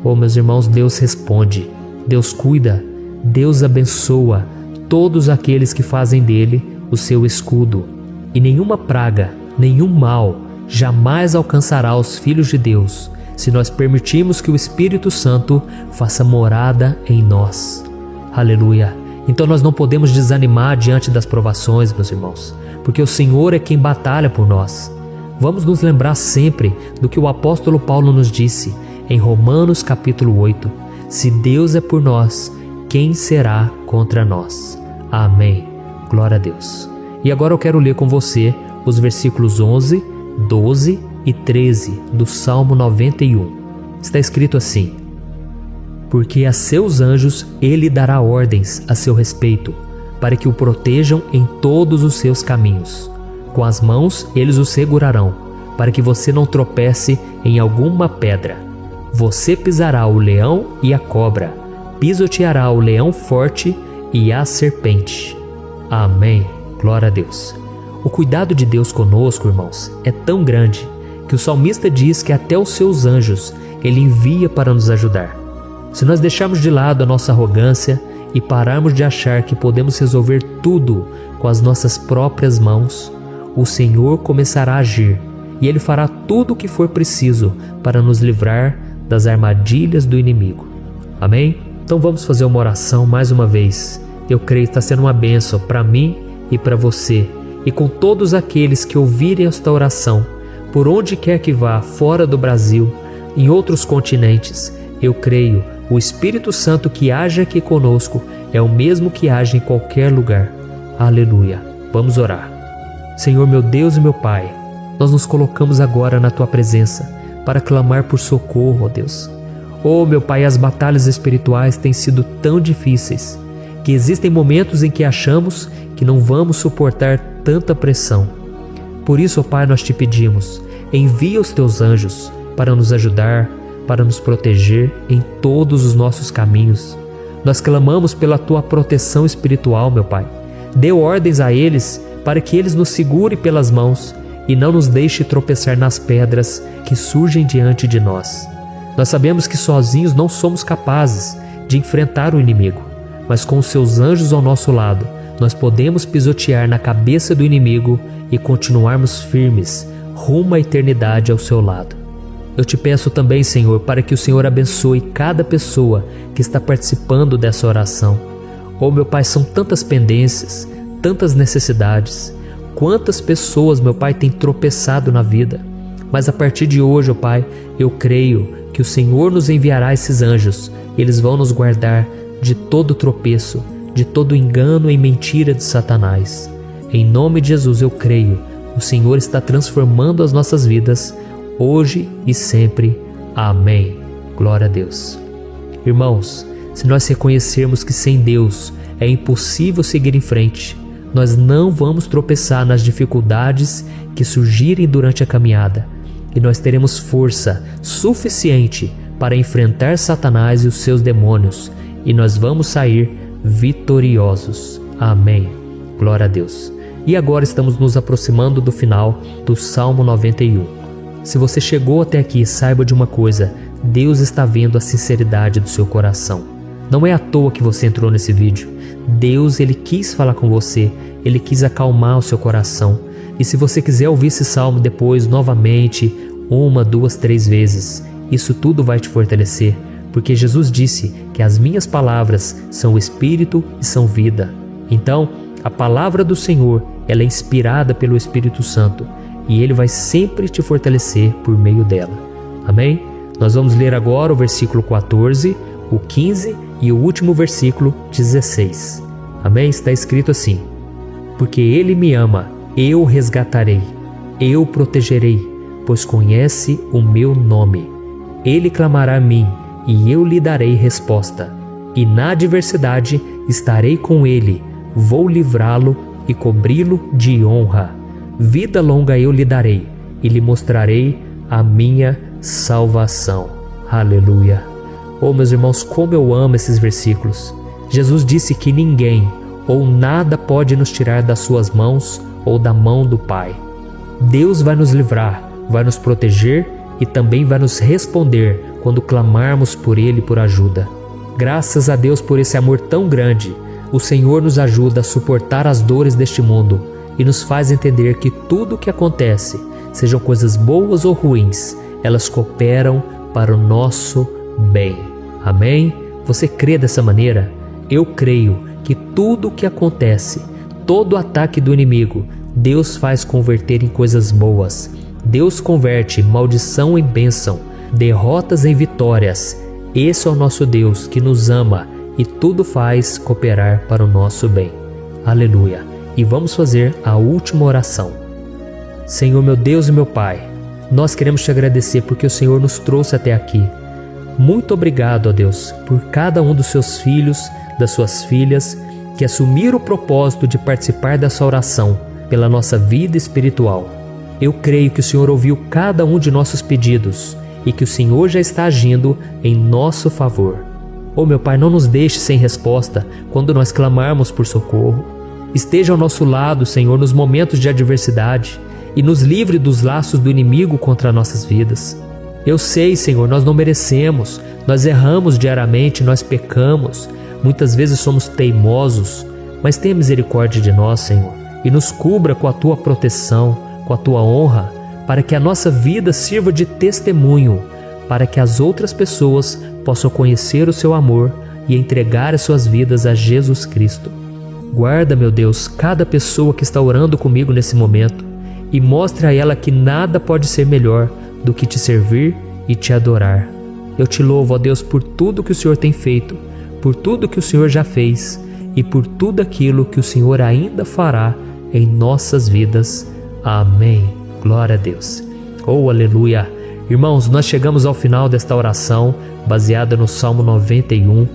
Oh, meus irmãos, Deus responde, Deus cuida, Deus abençoa todos aqueles que fazem dele o seu escudo. E nenhuma praga, nenhum mal jamais alcançará os filhos de Deus, se nós permitirmos que o Espírito Santo faça morada em nós. Aleluia! Então nós não podemos desanimar diante das provações, meus irmãos, porque o Senhor é quem batalha por nós. Vamos nos lembrar sempre do que o apóstolo Paulo nos disse em Romanos capítulo 8. Se Deus é por nós, quem será contra nós? Amém. Glória a Deus. E agora eu quero ler com você os versículos 11, 12 e 13 do Salmo 91. Está escrito assim: Porque a seus anjos ele dará ordens a seu respeito, para que o protejam em todos os seus caminhos. Com as mãos eles o segurarão, para que você não tropece em alguma pedra. Você pisará o leão e a cobra, pisoteará o leão forte e a serpente. Amém. Glória a Deus. O cuidado de Deus conosco, irmãos, é tão grande que o salmista diz que até os seus anjos ele envia para nos ajudar. Se nós deixarmos de lado a nossa arrogância e pararmos de achar que podemos resolver tudo com as nossas próprias mãos, o Senhor começará a agir e Ele fará tudo o que for preciso para nos livrar das armadilhas do inimigo. Amém? Então vamos fazer uma oração mais uma vez. Eu creio que está sendo uma bênção para mim e para você, e com todos aqueles que ouvirem esta oração, por onde quer que vá, fora do Brasil, em outros continentes. Eu creio, o Espírito Santo que age aqui conosco é o mesmo que age em qualquer lugar. Aleluia. Vamos orar. Senhor, meu Deus e meu Pai, nós nos colocamos agora na Tua presença para clamar por socorro, ó Deus. Oh, meu Pai, as batalhas espirituais têm sido tão difíceis que existem momentos em que achamos que não vamos suportar tanta pressão. Por isso, ó Pai, nós te pedimos, envia os Teus anjos para nos ajudar, para nos proteger em todos os nossos caminhos. Nós clamamos pela Tua proteção espiritual, meu Pai. Dê ordens a eles para que eles nos segurem pelas mãos e não nos deixe tropeçar nas pedras que surgem diante de nós. Nós sabemos que sozinhos não somos capazes de enfrentar o inimigo, mas com os Seus anjos ao nosso lado, nós podemos pisotear na cabeça do inimigo e continuarmos firmes rumo à eternidade ao Seu lado. Eu te peço também, Senhor, para que o Senhor abençoe cada pessoa que está participando dessa oração. Oh, meu Pai, são tantas pendências, tantas necessidades. Quantas pessoas, meu Pai, têm tropeçado na vida. Mas a partir de hoje, ó Pai, eu creio que o Senhor nos enviará esses anjos. Eles vão nos guardar de todo tropeço, de todo engano e mentira de Satanás. Em nome de Jesus eu creio. O Senhor está transformando as nossas vidas, hoje e sempre. Amém. Glória a Deus. Irmãos, se nós reconhecermos que sem Deus é impossível seguir em frente, nós não vamos tropeçar nas dificuldades que surgirem durante a caminhada, e nós teremos força suficiente para enfrentar Satanás e os seus demônios, e nós vamos sair vitoriosos. Amém. Glória a Deus. E agora estamos nos aproximando do final do Salmo 91. Se você chegou até aqui, saiba de uma coisa: Deus está vendo a sinceridade do seu coração. Não é à toa que você entrou nesse vídeo. Deus, Ele quis falar com você, Ele quis acalmar o seu coração. E se você quiser ouvir esse salmo depois, novamente, 1, 2, 3 vezes, isso tudo vai te fortalecer, porque Jesus disse que as minhas palavras são espírito e são vida. Então, a palavra do Senhor, ela é inspirada pelo Espírito Santo, e Ele vai sempre te fortalecer por meio dela. Amém? Nós vamos ler agora o versículo 14, o 15 e o último versículo 16. Amém? Está escrito assim: porque Ele me ama, eu o resgatarei, eu o protegerei, pois conhece o meu nome. Ele clamará a mim, e eu lhe darei resposta. E na adversidade estarei com ele, vou livrá-lo e cobri-lo de honra. Vida longa eu lhe darei, e lhe mostrarei a minha salvação. Aleluia. Oh, meus irmãos, como eu amo esses versículos. Jesus disse que ninguém ou nada pode nos tirar das suas mãos ou da mão do Pai. Deus vai nos livrar, vai nos proteger e também vai nos responder quando clamarmos por Ele por ajuda. Graças a Deus por esse amor tão grande, o Senhor nos ajuda a suportar as dores deste mundo e nos faz entender que tudo o que acontece, sejam coisas boas ou ruins, elas cooperam para o nosso bem. Amém? Você crê dessa maneira? Eu creio que tudo o que acontece, todo ataque do inimigo, Deus faz converter em coisas boas. Deus converte maldição em bênção, derrotas em vitórias. Esse é o nosso Deus que nos ama e tudo faz cooperar para o nosso bem. Aleluia! E vamos fazer a última oração. Senhor, meu Deus e meu Pai, nós queremos te agradecer porque o Senhor nos trouxe até aqui. Muito obrigado, ó Deus, por cada um dos seus filhos, das suas filhas, que assumiram o propósito de participar dessa oração pela nossa vida espiritual. Eu creio que o Senhor ouviu cada um de nossos pedidos e que o Senhor já está agindo em nosso favor. Oh, meu Pai, não nos deixe sem resposta quando nós clamarmos por socorro. Esteja ao nosso lado, Senhor, nos momentos de adversidade e nos livre dos laços do inimigo contra nossas vidas. Eu sei, Senhor, nós não merecemos, nós erramos diariamente, nós pecamos, muitas vezes somos teimosos, mas tenha misericórdia de nós, Senhor, e nos cubra com a Tua proteção, com a Tua honra, para que a nossa vida sirva de testemunho, para que as outras pessoas possam conhecer o Seu amor e entregar as suas vidas a Jesus Cristo. Guarda, meu Deus, cada pessoa que está orando comigo nesse momento e mostre a ela que nada pode ser melhor do que te servir e te adorar. Eu te louvo, ó Deus, por tudo que o Senhor tem feito, por tudo que o Senhor já fez e por tudo aquilo que o Senhor ainda fará em nossas vidas. Amém. Glória a Deus. Oh, aleluia. Irmãos, nós chegamos ao final desta oração baseada no Salmo 91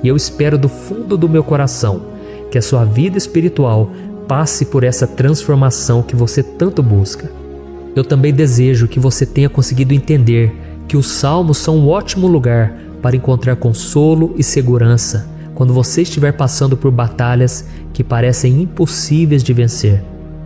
e eu espero do fundo do meu coração que a sua vida espiritual passe por essa transformação que você tanto busca. Eu também desejo que você tenha conseguido entender que os salmos são um ótimo lugar para encontrar consolo e segurança quando você estiver passando por batalhas que parecem impossíveis de vencer.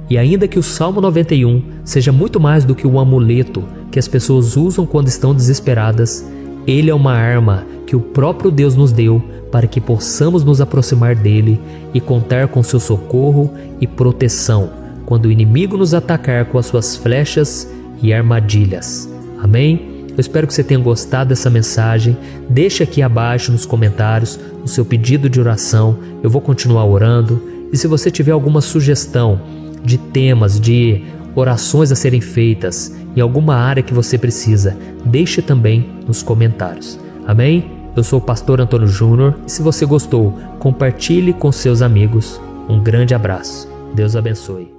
E ainda que o Salmo 91 seja muito mais do que um amuleto que as pessoas usam quando estão desesperadas, ele é uma arma que o próprio Deus nos deu para que possamos nos aproximar dele e contar com seu socorro e proteção quando o inimigo nos atacar com as suas flechas e armadilhas. Amém? Eu espero que você tenha gostado dessa mensagem. Deixe aqui abaixo nos comentários o seu pedido de oração. Eu vou continuar orando. E se você tiver alguma sugestão de temas, de orações a serem feitas em alguma área que você precisa, deixe também nos comentários. Amém? Eu sou o pastor Antônio Júnior e se você gostou, compartilhe com seus amigos. Um grande abraço. Deus abençoe.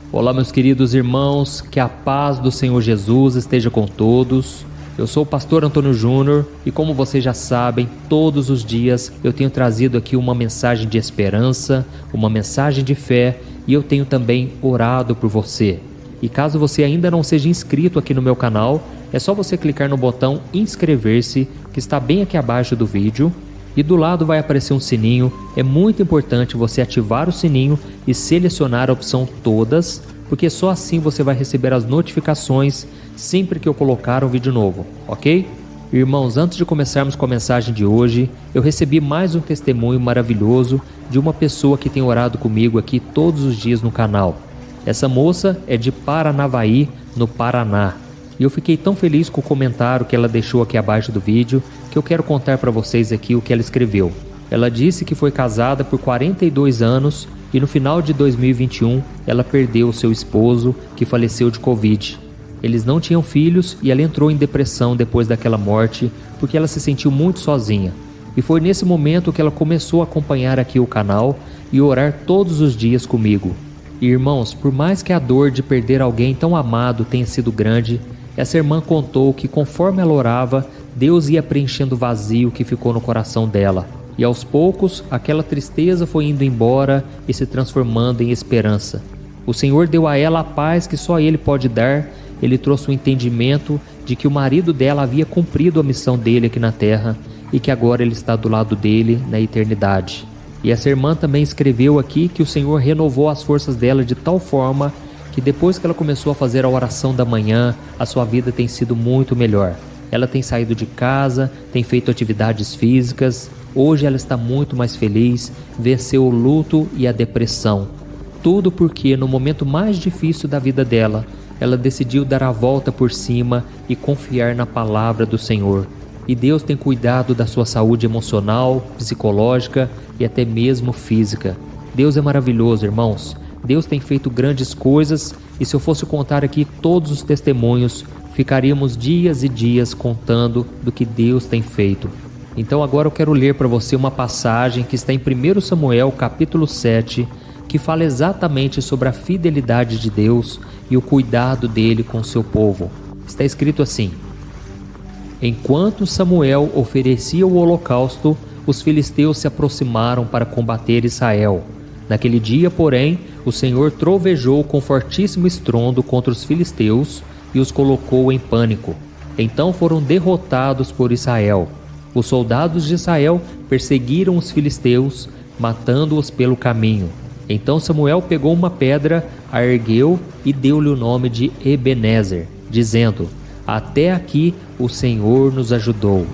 Olá, meus queridos irmãos, que a paz do Senhor Jesus esteja com todos. Eu sou o pastor Antônio Júnior e como vocês já sabem, todos os dias eu tenho trazido aqui uma mensagem de esperança, uma mensagem de fé e eu tenho também orado por você. E caso você ainda não seja inscrito aqui no meu canal, é só você clicar no botão inscrever-se que está bem aqui abaixo do vídeo e do lado vai aparecer um sininho. É muito importante você ativar o sininho e selecionar a opção todas, porque só assim você vai receber as notificações sempre que eu colocar um vídeo novo, ok? Irmãos, antes de começarmos com a mensagem de hoje, eu recebi mais um testemunho maravilhoso de uma pessoa que tem orado comigo aqui todos os dias no canal. Essa moça é de Paranavaí, no Paraná. E eu fiquei tão feliz com o comentário que ela deixou aqui abaixo do vídeo, que eu quero contar para vocês aqui o que ela escreveu. Ela disse que foi casada por 42 anos e no final de 2021 ela perdeu seu esposo, que faleceu de Covid. Eles não tinham filhos e ela entrou em depressão depois daquela morte, porque ela se sentiu muito sozinha. E foi nesse momento que ela começou a acompanhar aqui o canal e orar todos os dias comigo. E irmãos, por mais que a dor de perder alguém tão amado tenha sido grande, essa irmã contou que conforme ela orava, Deus ia preenchendo o vazio que ficou no coração dela. E aos poucos, aquela tristeza foi indo embora e se transformando em esperança. O Senhor deu a ela a paz que só Ele pode dar. Ele trouxe o entendimento de que o marido dela havia cumprido a missão dele aqui na terra e que agora ele está do lado dele na eternidade. E essa irmã também escreveu aqui que o Senhor renovou as forças dela de tal forma que depois que ela começou a fazer a oração da manhã, a sua vida tem sido muito melhor. Ela tem saído de casa, tem feito atividades físicas. Hoje ela está muito mais feliz, venceu o luto e a depressão. Tudo porque no momento mais difícil da vida dela, ela decidiu dar a volta por cima e confiar na palavra do Senhor. E Deus tem cuidado da sua saúde emocional, psicológica e até mesmo física. Deus é maravilhoso, irmãos. Deus tem feito grandes coisas e se eu fosse contar aqui todos os testemunhos, ficaríamos dias e dias contando do que Deus tem feito. Então agora eu quero ler para você uma passagem que está em 1 Samuel capítulo 7, que fala exatamente sobre a fidelidade de Deus e o cuidado dele com o seu povo. Está escrito assim: Enquanto Samuel oferecia o holocausto, os filisteus se aproximaram para combater Israel. Naquele dia, porém, o Senhor trovejou com fortíssimo estrondo contra os filisteus e os colocou em pânico. Então foram derrotados por Israel. Os soldados de Israel perseguiram os filisteus, matando-os pelo caminho. Então Samuel pegou uma pedra, a ergueu e deu-lhe o nome de Ebenezer, dizendo: Até aqui o Senhor nos ajudou.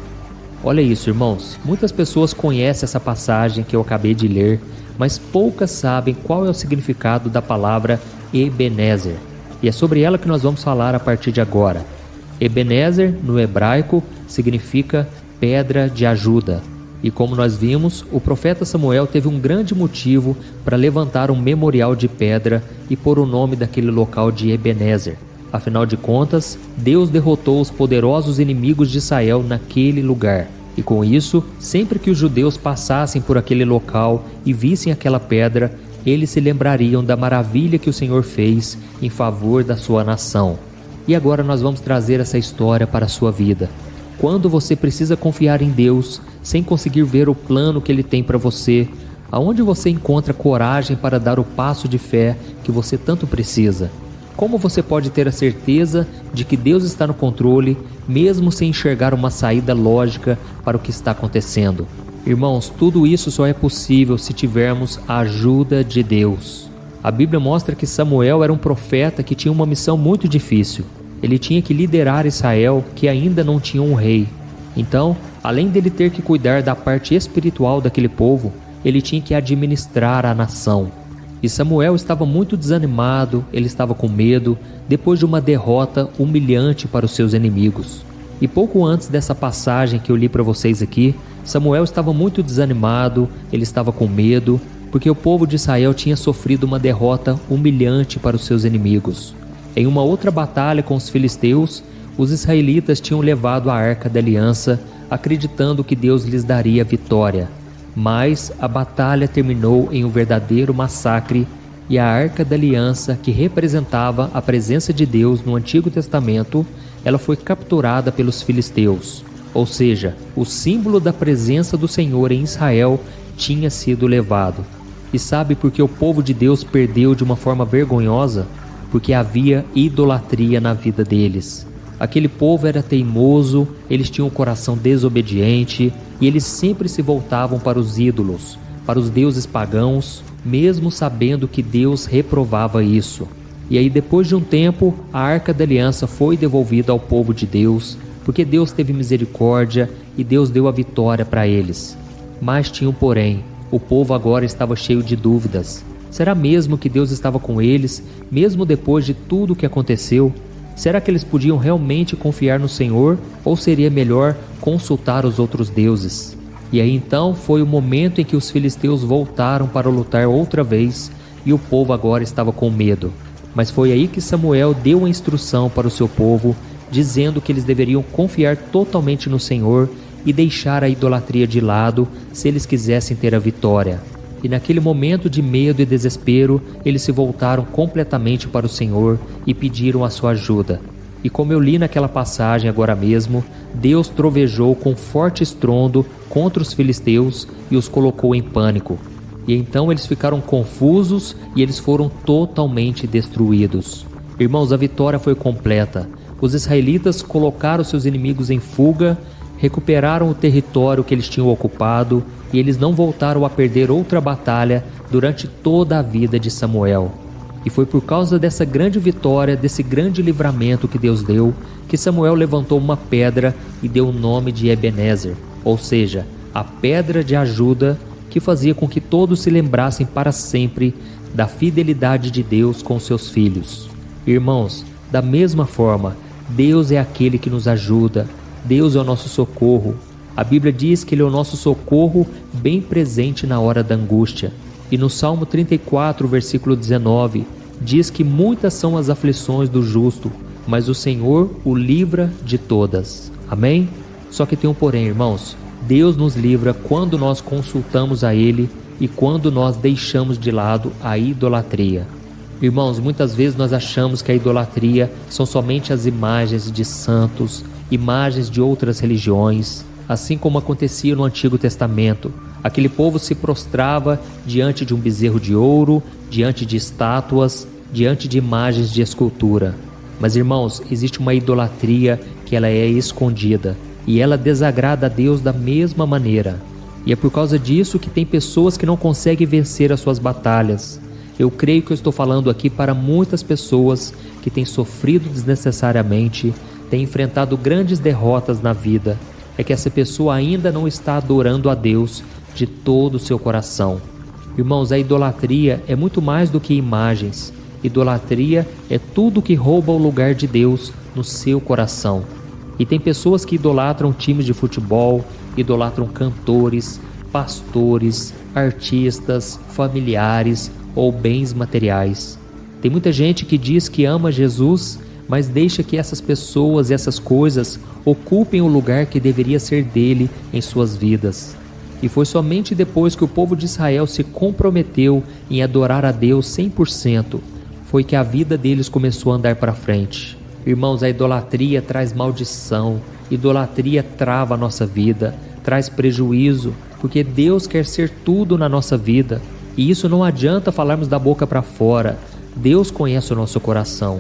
Olha isso, irmãos. Muitas pessoas conhecem essa passagem que eu acabei de ler, mas poucas sabem qual é o significado da palavra Ebenezer. E é sobre ela que nós vamos falar a partir de agora. Ebenezer, no hebraico, significa pedra de ajuda. E como nós vimos, o profeta Samuel teve um grande motivo para levantar um memorial de pedra e pôr o nome daquele local de Ebenezer. Afinal de contas, Deus derrotou os poderosos inimigos de Israel naquele lugar. E com isso, sempre que os judeus passassem por aquele local e vissem aquela pedra, eles se lembrariam da maravilha que o Senhor fez em favor da sua nação. E agora nós vamos trazer essa história para a sua vida. Quando você precisa confiar em Deus, sem conseguir ver o plano que Ele tem para você, aonde você encontra coragem para dar o passo de fé que você tanto precisa? Como você pode ter a certeza de que Deus está no controle, mesmo sem enxergar uma saída lógica para o que está acontecendo? Irmãos, tudo isso só é possível se tivermos a ajuda de Deus. A Bíblia mostra que Samuel era um profeta que tinha uma missão muito difícil. Ele tinha que liderar Israel, que ainda não tinha um rei. Então, além dele ter que cuidar da parte espiritual daquele povo, ele tinha que administrar a nação. E Samuel estava muito desanimado, ele estava com medo, depois de uma derrota humilhante para os seus inimigos. E pouco antes dessa passagem que eu li para vocês aqui, Samuel estava muito desanimado, ele estava com medo, porque o povo de Israel tinha sofrido uma derrota humilhante para os seus inimigos. Em uma outra batalha com os filisteus, os israelitas tinham levado a Arca da Aliança, acreditando que Deus lhes daria vitória. Mas a batalha terminou em um verdadeiro massacre e a Arca da Aliança, que representava a presença de Deus no Antigo Testamento, ela foi capturada pelos filisteus. Ou seja, o símbolo da presença do Senhor em Israel tinha sido levado. E sabe por que o povo de Deus perdeu de uma forma vergonhosa? Porque havia idolatria na vida deles. Aquele povo era teimoso, eles tinham um coração desobediente e eles sempre se voltavam para os ídolos, para os deuses pagãos, mesmo sabendo que Deus reprovava isso. E aí, depois de um tempo, a Arca da Aliança foi devolvida ao povo de Deus, porque Deus teve misericórdia e Deus deu a vitória para eles. Mas tinha um porém, o povo agora estava cheio de dúvidas. Será mesmo que Deus estava com eles, mesmo depois de tudo o que aconteceu? Será que eles podiam realmente confiar no Senhor ou seria melhor consultar os outros deuses? E aí então foi o momento em que os filisteus voltaram para lutar outra vez e o povo agora estava com medo. Mas foi aí que Samuel deu a instrução para o seu povo, dizendo que eles deveriam confiar totalmente no Senhor e deixar a idolatria de lado se eles quisessem ter a vitória. E naquele momento de medo e desespero, eles se voltaram completamente para o Senhor e pediram a sua ajuda. E como eu li naquela passagem agora mesmo, Deus trovejou com forte estrondo contra os filisteus e os colocou em pânico. E então eles ficaram confusos e eles foram totalmente destruídos. Irmãos, a vitória foi completa. Os israelitas colocaram seus inimigos em fuga, recuperaram o território que eles tinham ocupado e eles não voltaram a perder outra batalha durante toda a vida de Samuel. E foi por causa dessa grande vitória, desse grande livramento que Deus deu, que Samuel levantou uma pedra e deu o nome de Ebenezer, ou seja, a pedra de ajuda que fazia com que todos se lembrassem para sempre da fidelidade de Deus com seus filhos. Irmãos, da mesma forma, Deus é aquele que nos ajuda, Deus é o nosso socorro. A Bíblia diz que Ele é o nosso socorro bem presente na hora da angústia. E no Salmo 34, versículo 19, diz que muitas são as aflições do justo, mas o Senhor o livra de todas. Amém? Só que tem um porém, irmãos. Deus nos livra quando nós consultamos a Ele e quando nós deixamos de lado a idolatria. Irmãos, muitas vezes nós achamos que a idolatria são somente as imagens de santos, imagens de outras religiões, assim como acontecia no Antigo Testamento. Aquele povo se prostrava diante de um bezerro de ouro, diante de estátuas, diante de imagens de escultura. Mas, irmãos, existe uma idolatria que ela é escondida e ela desagrada a Deus da mesma maneira. E é por causa disso que tem pessoas que não conseguem vencer as suas batalhas. Eu creio que eu estou falando aqui para muitas pessoas que têm sofrido desnecessariamente, têm enfrentado grandes derrotas na vida. É que essa pessoa ainda não está adorando a Deus de todo o seu coração. Irmãos, a idolatria é muito mais do que imagens. Idolatria é tudo que rouba o lugar de Deus no seu coração. E tem pessoas que idolatram times de futebol, idolatram cantores, pastores, artistas, familiares ou bens materiais. Tem muita gente que diz que ama Jesus, mas deixa que essas pessoas e essas coisas ocupem o lugar que deveria ser dele em suas vidas. E foi somente depois que o povo de Israel se comprometeu em adorar a Deus 100%, foi que a vida deles começou a andar para frente. Irmãos, a idolatria traz maldição, idolatria trava a nossa vida, traz prejuízo, porque Deus quer ser tudo na nossa vida. E isso não adianta falarmos da boca para fora, Deus conhece o nosso coração.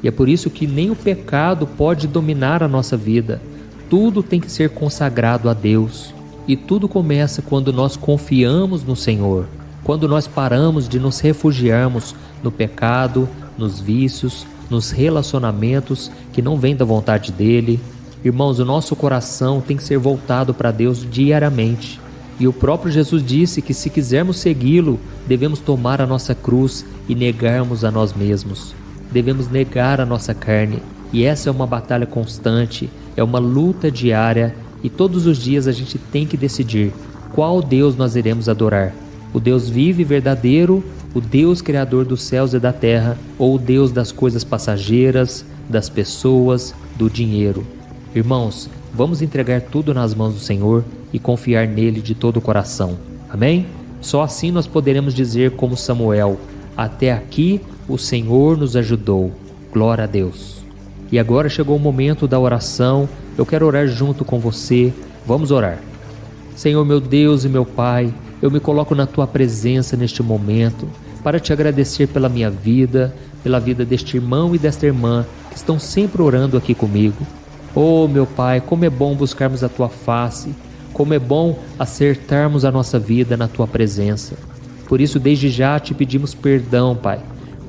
E é por isso que nem o pecado pode dominar a nossa vida, tudo tem que ser consagrado a Deus. E tudo começa quando nós confiamos no Senhor, quando nós paramos de nos refugiarmos no pecado, nos vícios, nos relacionamentos que não vêm da vontade dEle. Irmãos, o nosso coração tem que ser voltado para Deus diariamente. E o próprio Jesus disse que se quisermos segui-lo, devemos tomar a nossa cruz e negarmos a nós mesmos. Devemos negar a nossa carne. E essa é uma batalha constante, é uma luta diária. E todos os dias a gente tem que decidir qual Deus nós iremos adorar. O Deus vivo e verdadeiro, o Deus criador dos céus e da terra, ou o Deus das coisas passageiras, das pessoas, do dinheiro. Irmãos, vamos entregar tudo nas mãos do Senhor e confiar nele de todo o coração. Amém? Só assim nós poderemos dizer como Samuel: até aqui o Senhor nos ajudou. Glória a Deus. E agora chegou o momento da oração. Eu quero orar junto com você. Vamos orar. Senhor, meu Deus e meu Pai, eu me coloco na Tua presença neste momento para Te agradecer pela minha vida, pela vida deste irmão e desta irmã que estão sempre orando aqui comigo. Oh, meu Pai, como é bom buscarmos a Tua face, como é bom acertarmos a nossa vida na Tua presença. Por isso, desde já Te pedimos perdão, Pai.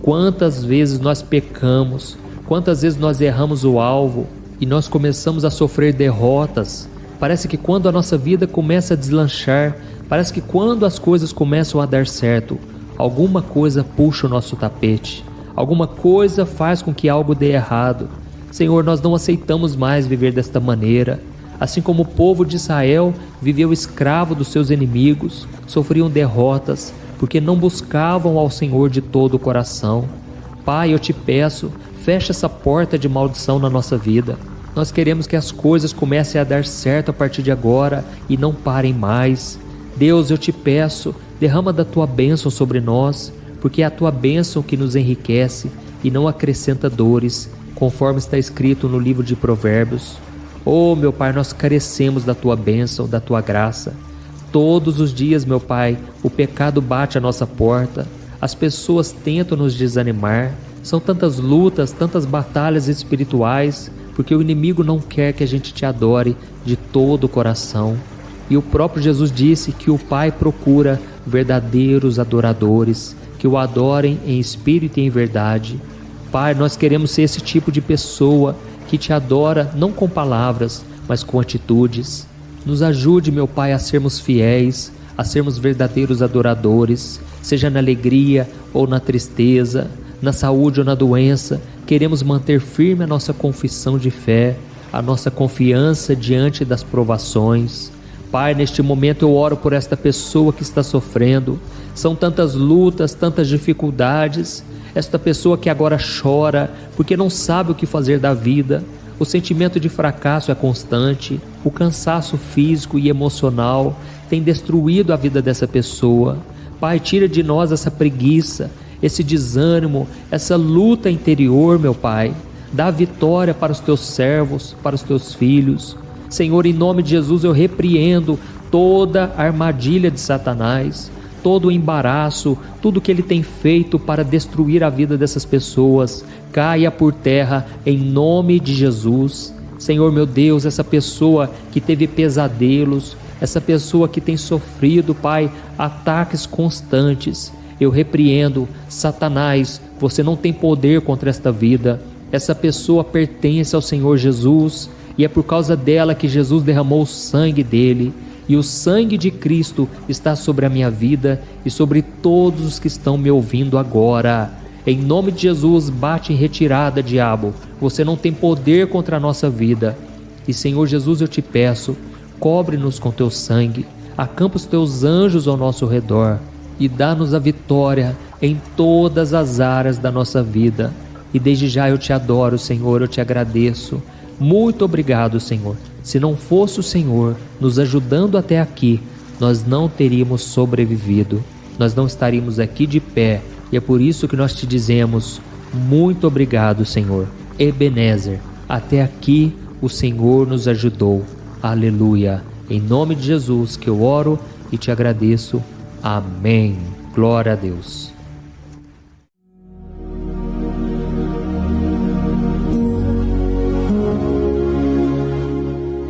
Quantas vezes nós pecamos, quantas vezes nós erramos o alvo e nós começamos a sofrer derrotas. Parece que quando a nossa vida começa a deslanchar, parece que quando as coisas começam a dar certo, alguma coisa puxa o nosso tapete, alguma coisa faz com que algo dê errado. Senhor, nós não aceitamos mais viver desta maneira. Assim como o povo de Israel viveu escravo dos seus inimigos, sofriam derrotas, porque não buscavam ao Senhor de todo o coração. Pai, eu Te peço, fecha essa porta de maldição na nossa vida. Nós queremos que as coisas comecem a dar certo a partir de agora e não parem mais. Deus, eu Te peço, derrama da Tua bênção sobre nós, porque é a Tua bênção que nos enriquece e não acrescenta dores, conforme está escrito no livro de Provérbios. Oh, meu Pai, nós carecemos da Tua bênção, da Tua graça. Todos os dias, meu Pai, o pecado bate à nossa porta, as pessoas tentam nos desanimar, são tantas lutas, tantas batalhas espirituais, porque o inimigo não quer que a gente Te adore de todo o coração. E o próprio Jesus disse que o Pai procura verdadeiros adoradores, que o adorem em espírito e em verdade. Pai, nós queremos ser esse tipo de pessoa que Te adora não com palavras, mas com atitudes. Nos ajude, meu Pai, a sermos fiéis, a sermos verdadeiros adoradores, seja na alegria ou na tristeza, na saúde ou na doença. Queremos manter firme a nossa confissão de fé, a nossa confiança diante das provações. Pai, neste momento eu oro por esta pessoa que está sofrendo. São tantas lutas, tantas dificuldades. Esta pessoa que agora chora porque não sabe o que fazer da vida. O sentimento de fracasso é constante. O cansaço físico e emocional tem destruído a vida dessa pessoa. Pai, tira de nós essa preguiça, esse desânimo, essa luta interior, meu Pai. Dá vitória para os Teus servos, para os Teus filhos. Senhor, em nome de Jesus eu repreendo toda a armadilha de Satanás, todo o embaraço, tudo que ele tem feito para destruir a vida dessas pessoas, caia por terra em nome de Jesus. Senhor, meu Deus, essa pessoa que teve pesadelos, essa pessoa que tem sofrido, Pai, ataques constantes, eu repreendo. Satanás, você não tem poder contra esta vida. Essa pessoa pertence ao Senhor Jesus e é por causa dela que Jesus derramou o sangue dele. E o sangue de Cristo está sobre a minha vida e sobre todos os que estão me ouvindo agora. Em nome de Jesus, bate em retirada, diabo. Você não tem poder contra a nossa vida. E Senhor Jesus, eu Te peço, cobre-nos com Teu sangue, acampa os Teus anjos ao nosso redor e dá-nos a vitória em todas as áreas da nossa vida. e desde já eu te adoro, Senhor, eu te agradeço. Muito obrigado, Senhor. Se não fosse o Senhor nos ajudando até aqui, nós não teríamos sobrevivido, nós não estaríamos aqui de pé, e é por isso que nós te dizemos, muito obrigado, Senhor. Ebenezer, até aqui o Senhor nos ajudou. Aleluia. Em nome de Jesus que eu oro e te agradeço. Amém. Glória a Deus.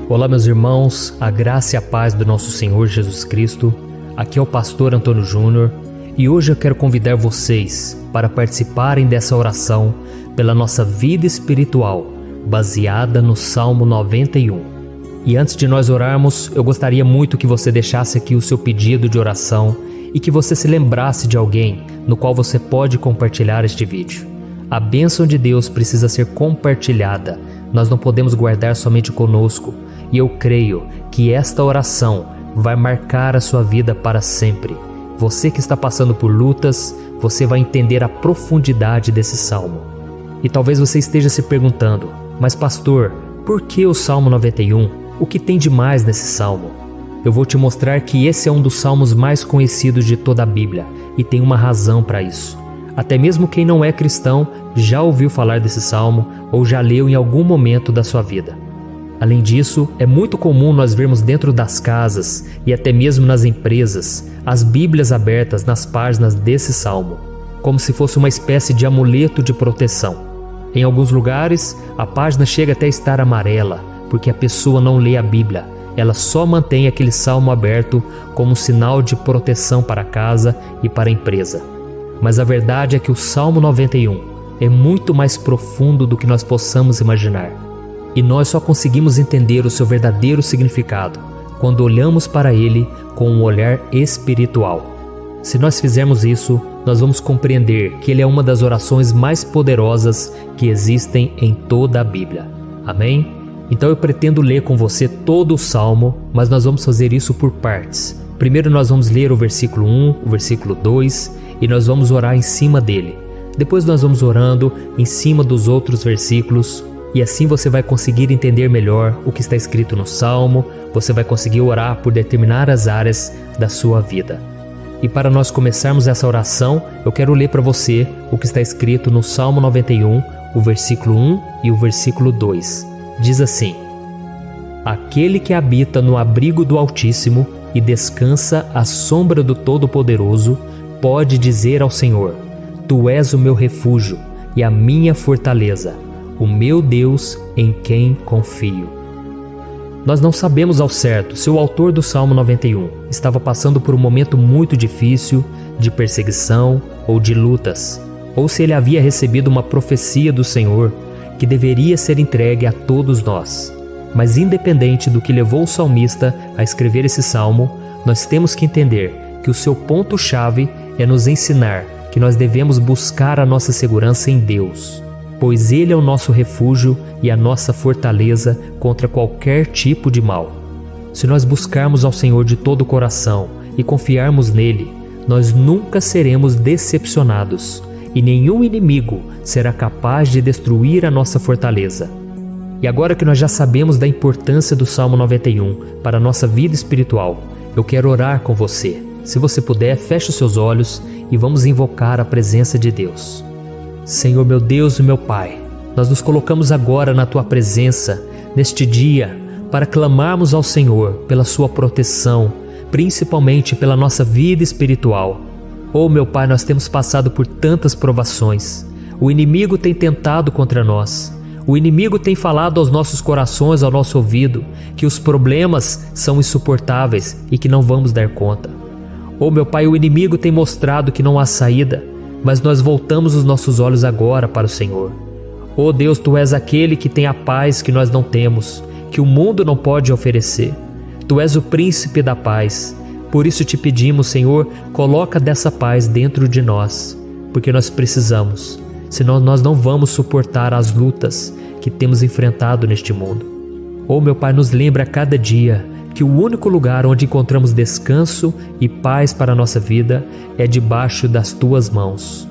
Olá, meus irmãos, a graça e a paz do nosso Senhor Jesus Cristo. Aqui é o pastor Antônio Júnior e hoje eu quero convidar vocês para participarem dessa oração pela nossa vida espiritual, baseada no Salmo 91. E antes de nós orarmos, eu gostaria muito que você deixasse aqui o seu pedido de oração e que você se lembrasse de alguém no qual você pode compartilhar este vídeo. A bênção de Deus precisa ser compartilhada, nós não podemos guardar somente conosco. E eu creio que esta oração vai marcar a sua vida para sempre. Você que está passando por lutas, você vai entender a profundidade desse salmo. E talvez você esteja se perguntando, mas pastor, por que o Salmo 91? O que tem de mais nesse salmo? Eu vou te mostrar que esse é um dos salmos mais conhecidos de toda a Bíblia e tem uma razão para isso. Até mesmo quem não é cristão já ouviu falar desse salmo ou já leu em algum momento da sua vida. Além disso, é muito comum nós vermos dentro das casas e até mesmo nas empresas as Bíblias abertas nas páginas desse salmo, como se fosse uma espécie de amuleto de proteção. Em alguns lugares, a página chega até a estar amarela, porque a pessoa não lê a Bíblia, ela só mantém aquele salmo aberto como um sinal de proteção para a casa e para a empresa. Mas a verdade é que o Salmo 91 é muito mais profundo do que nós possamos imaginar. E nós só conseguimos entender o seu verdadeiro significado quando olhamos para ele com um olhar espiritual. Se nós fizermos isso, nós vamos compreender que ele é uma das orações mais poderosas que existem em toda a Bíblia. Amém? Então eu pretendo ler com você todo o Salmo, mas nós vamos fazer isso por partes. Primeiro nós vamos ler o versículo 1, o versículo 2 e nós vamos orar em cima dele. Depois nós vamos orando em cima dos outros versículos. E assim você vai conseguir entender melhor o que está escrito no Salmo, você vai conseguir orar por determinadas áreas da sua vida. E para nós começarmos essa oração, eu quero ler para você o que está escrito no Salmo 91, o versículo 1 e o versículo 2. Diz assim: Aquele que habita no abrigo do Altíssimo e descansa à sombra do Todo-Poderoso, pode dizer ao Senhor: Tu és o meu refúgio e a minha fortaleza, o meu Deus em quem confio. Nós não sabemos ao certo se o autor do Salmo 91 estava passando por um momento muito difícil, de perseguição ou de lutas, ou se ele havia recebido uma profecia do Senhor que deveria ser entregue a todos nós. Mas independente do que levou o salmista a escrever esse salmo, nós temos que entender que o seu ponto-chave é nos ensinar que nós devemos buscar a nossa segurança em Deus, pois Ele é o nosso refúgio e a nossa fortaleza contra qualquer tipo de mal. Se nós buscarmos ao Senhor de todo o coração e confiarmos nele, nós nunca seremos decepcionados e nenhum inimigo será capaz de destruir a nossa fortaleza. E agora que nós já sabemos da importância do Salmo 91 para a nossa vida espiritual, eu quero orar com você. Se você puder, feche os seus olhos e vamos invocar a presença de Deus. Senhor meu Deus e meu Pai, nós nos colocamos agora na Tua presença, neste dia, para clamarmos ao Senhor pela Sua proteção, principalmente pela nossa vida espiritual. Oh meu Pai, nós temos passado por tantas provações. O inimigo tem tentado contra nós. O inimigo tem falado aos nossos corações, ao nosso ouvido, que os problemas são insuportáveis e que não vamos dar conta. Oh meu Pai, o inimigo tem mostrado que não há saída, mas nós voltamos os nossos olhos agora para o Senhor. Oh Deus, Tu és aquele que tem a paz que nós não temos, que o mundo não pode oferecer. Tu és o príncipe da paz. Por isso te pedimos, Senhor, coloca dessa paz dentro de nós, porque nós precisamos, senão nós não vamos suportar as lutas que temos enfrentado neste mundo. Oh meu Pai, nos lembra a cada dia que o único lugar onde encontramos descanso e paz para a nossa vida é debaixo das Tuas mãos.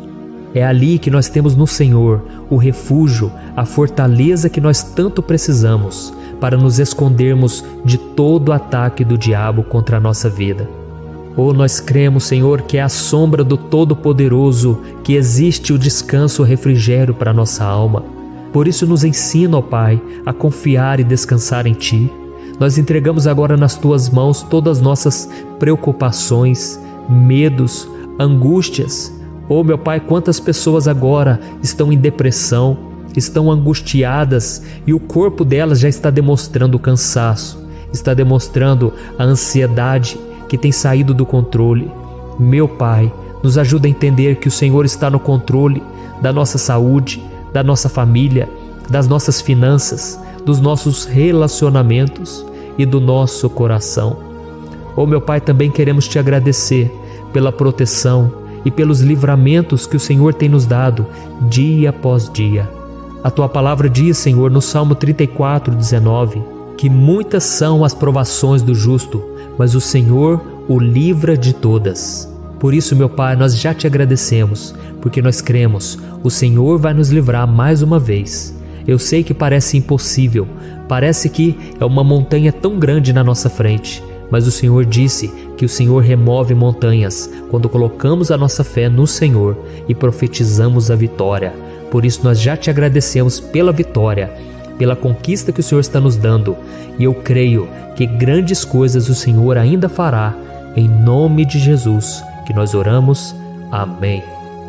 É ali que nós temos no Senhor o refúgio, a fortaleza que nós tanto precisamos para nos escondermos de todo o ataque do diabo contra a nossa vida. Nós cremos, Senhor, que é à sombra do Todo-Poderoso que existe o descanso, o refrigério para a nossa alma. Por isso nos ensina, ó Pai, a confiar e descansar em Ti. Nós entregamos agora nas Tuas mãos todas as nossas preocupações, medos, angústias. Meu Pai, quantas pessoas agora estão em depressão, estão angustiadas e o corpo delas já está demonstrando cansaço, está demonstrando a ansiedade que tem saído do controle. Meu Pai, nos ajuda a entender que o Senhor está no controle da nossa saúde, da nossa família, das nossas finanças, dos nossos relacionamentos e do nosso coração. Meu Pai, também queremos Te agradecer pela proteção e pelos livramentos que o Senhor tem nos dado dia após dia. A Tua palavra diz, Senhor, no Salmo 34:19, que muitas são as provações do justo, mas o Senhor o livra de todas. Por isso, meu Pai, nós já Te agradecemos, porque nós cremos, o Senhor vai nos livrar mais uma vez. Eu sei que parece impossível, parece que é uma montanha tão grande na nossa frente, mas o Senhor disse que o Senhor remove montanhas quando colocamos a nossa fé no Senhor e profetizamos a vitória. Por isso nós já Te agradecemos pela vitória, pela conquista que o Senhor está nos dando, e eu creio que grandes coisas o Senhor ainda fará, em nome de Jesus que nós oramos. Amém.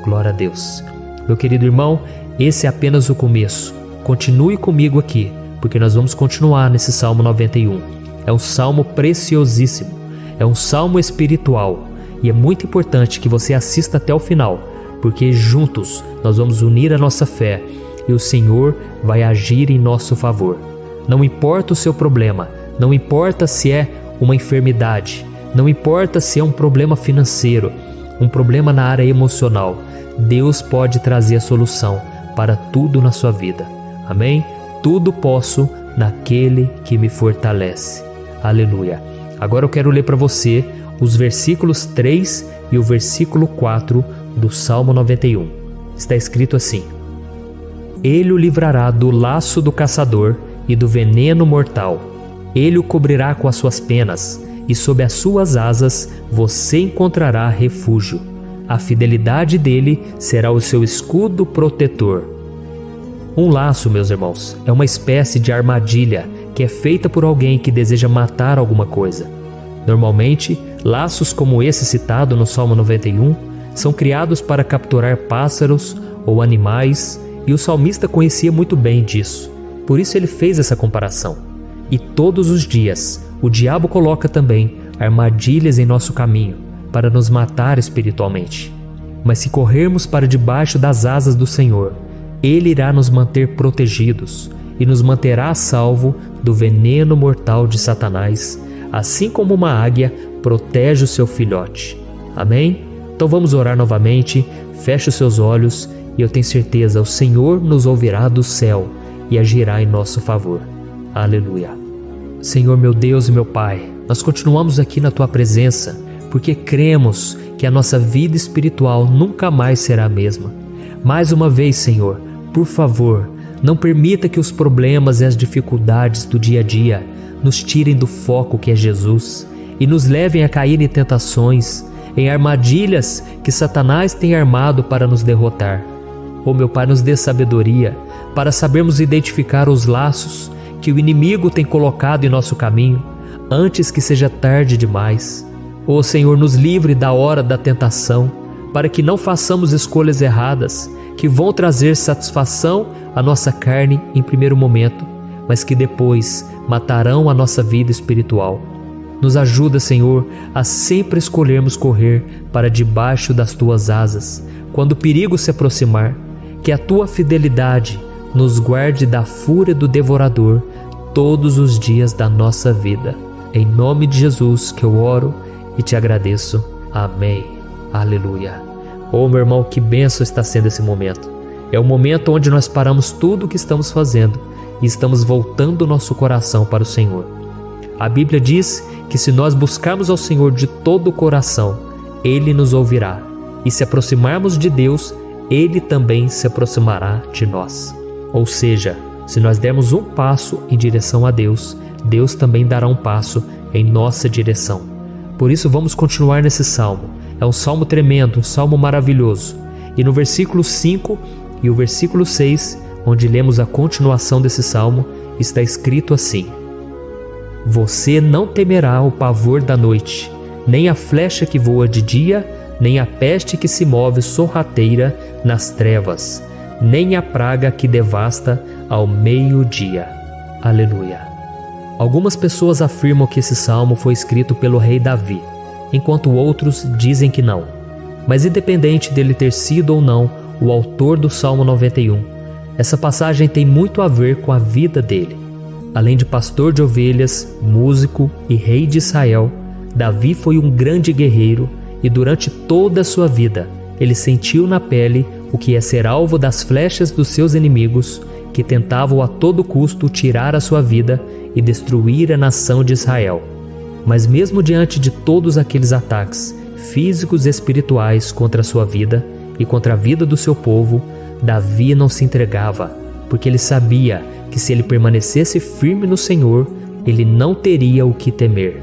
Glória a Deus. Meu querido irmão, esse é apenas o começo. Continue comigo aqui, porque nós vamos continuar nesse Salmo 91. É um salmo preciosíssimo, é um salmo espiritual, e é muito importante que você assista até o final, porque juntos nós vamos unir a nossa fé e o Senhor vai agir em nosso favor. Não importa o seu problema, não importa se é uma enfermidade, não importa se é um problema financeiro, um problema na área emocional, Deus pode trazer a solução para tudo na sua vida. Amém? Tudo posso naquele que me fortalece. Aleluia. Agora eu quero ler para você os versículos 3 e o versículo 4 do Salmo 91. Está escrito assim: Ele o livrará do laço do caçador e do veneno mortal. Ele o cobrirá com as suas penas, e sob as suas asas você encontrará refúgio. A fidelidade dele será o seu escudo protetor. Um laço, meus irmãos, é uma espécie de armadilha que é feita por alguém que deseja matar alguma coisa. Normalmente, laços como esse citado no Salmo 91 são criados para capturar pássaros ou animais, e o salmista conhecia muito bem disso. Por isso ele fez essa comparação. E todos os dias, o diabo coloca também armadilhas em nosso caminho para nos matar espiritualmente. Mas se corrermos para debaixo das asas do Senhor, Ele irá nos manter protegidos e nos manterá a salvo do veneno mortal de Satanás, assim como uma águia protege o seu filhote. Amém? Então vamos orar novamente. Feche os seus olhos e eu tenho certeza, o Senhor nos ouvirá do céu e agirá em nosso favor. Aleluia. Senhor, meu Deus e meu Pai, nós continuamos aqui na Tua presença porque cremos que a nossa vida espiritual nunca mais será a mesma. Mais uma vez, Senhor, por favor, não permita que os problemas e as dificuldades do dia a dia nos tirem do foco que é Jesus e nos levem a cair em tentações, em armadilhas que Satanás tem armado para nos derrotar. Meu Pai, nos dê sabedoria para sabermos identificar os laços que o inimigo tem colocado em nosso caminho antes que seja tarde demais. Senhor, nos livre da hora da tentação, para que não façamos escolhas erradas que vão trazer satisfação à nossa carne em primeiro momento, mas que depois matarão a nossa vida espiritual. Nos ajuda, Senhor, a sempre escolhermos correr para debaixo das Tuas asas quando o perigo se aproximar. Que a Tua fidelidade nos guarde da fúria do devorador todos os dias da nossa vida. Em nome de Jesus que eu oro e te agradeço. Amém. Aleluia. Meu irmão, que bênção está sendo esse momento. É o momento onde nós paramos tudo o que estamos fazendo e estamos voltando o nosso coração para o Senhor. A Bíblia diz que se nós buscarmos ao Senhor de todo o coração, Ele nos ouvirá. E se aproximarmos de Deus, Ele também se aproximará de nós. Ou seja, se nós dermos um passo em direção a Deus, Deus também dará um passo em nossa direção. Por isso vamos continuar nesse salmo. É um salmo tremendo, um salmo maravilhoso. E no versículo 5 e o versículo 6, onde lemos a continuação desse salmo, está escrito assim: Você não temerá o pavor da noite, nem a flecha que voa de dia, nem a peste que se move sorrateira nas trevas, nem a praga que devasta ao meio-dia. Aleluia. Algumas pessoas afirmam que esse salmo foi escrito pelo rei Davi, enquanto outros dizem que não. Mas independente dele ter sido ou não o autor do Salmo 91, essa passagem tem muito a ver com a vida dele. Além de pastor de ovelhas, músico e rei de Israel, Davi foi um grande guerreiro e durante toda a sua vida ele sentiu na pele o que é ser alvo das flechas dos seus inimigos, que tentavam a todo custo tirar a sua vida e destruir a nação de Israel. Mas mesmo diante de todos aqueles ataques físicos e espirituais contra a sua vida e contra a vida do seu povo, Davi não se entregava, porque ele sabia que se ele permanecesse firme no Senhor, ele não teria o que temer.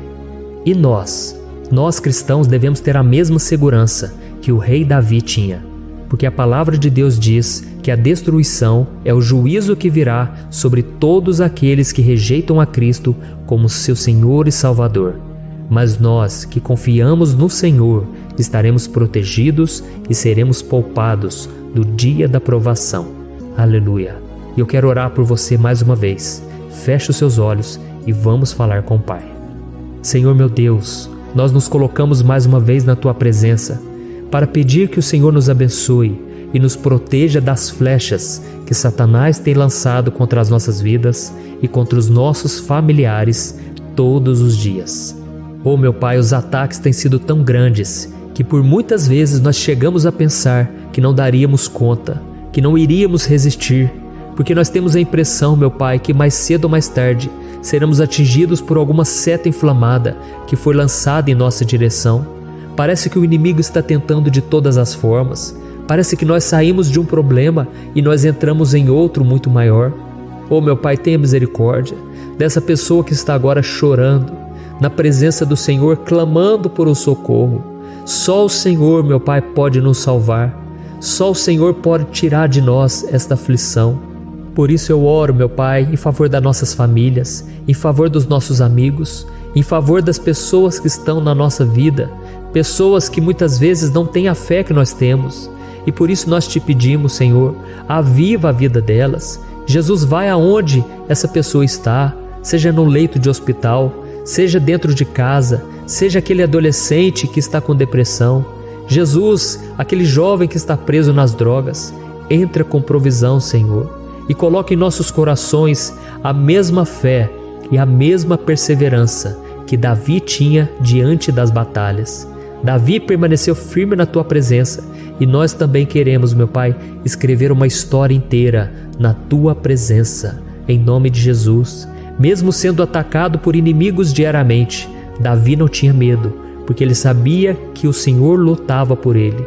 E nós cristãos devemos ter a mesma segurança que o rei Davi tinha, porque a palavra de Deus diz que a destruição é o juízo que virá sobre todos aqueles que rejeitam a Cristo como seu Senhor e Salvador. Mas nós que confiamos no Senhor estaremos protegidos e seremos poupados do dia da provação. Aleluia! E eu quero orar por você mais uma vez. Feche os seus olhos e vamos falar com o Pai. Senhor meu Deus, nós nos colocamos mais uma vez na Tua presença para pedir que o Senhor nos abençoe e nos proteja das flechas que Satanás tem lançado contra as nossas vidas e contra os nossos familiares todos os dias. Oh meu Pai, os ataques têm sido tão grandes que por muitas vezes nós chegamos a pensar que não daríamos conta, que não iríamos resistir, porque nós temos a impressão, meu Pai, que mais cedo ou mais tarde seremos atingidos por alguma seta inflamada que foi lançada em nossa direção. Parece que o inimigo está tentando de todas as formas. Parece que nós saímos de um problema e nós entramos em outro muito maior. Oh meu Pai, tenha misericórdia dessa pessoa que está agora chorando, na presença do Senhor, clamando por um socorro. Só o Senhor, meu Pai, pode nos salvar. Só o Senhor pode tirar de nós esta aflição. Por isso eu oro, meu Pai, em favor das nossas famílias, em favor dos nossos amigos, em favor das pessoas que estão na nossa vida, pessoas que muitas vezes não têm a fé que nós temos. E por isso nós te pedimos, Senhor, aviva a vida delas. Jesus, vai aonde essa pessoa está, seja no leito de hospital, seja dentro de casa, seja aquele adolescente que está com depressão. Jesus, aquele jovem que está preso nas drogas, entra com provisão, Senhor, e coloca em nossos corações a mesma fé e a mesma perseverança que Davi tinha diante das batalhas. Davi permaneceu firme na Tua presença e nós também queremos, meu Pai, escrever uma história inteira na Tua presença, em nome de Jesus. Mesmo sendo atacado por inimigos diariamente, Davi não tinha medo, porque ele sabia que o Senhor lutava por ele.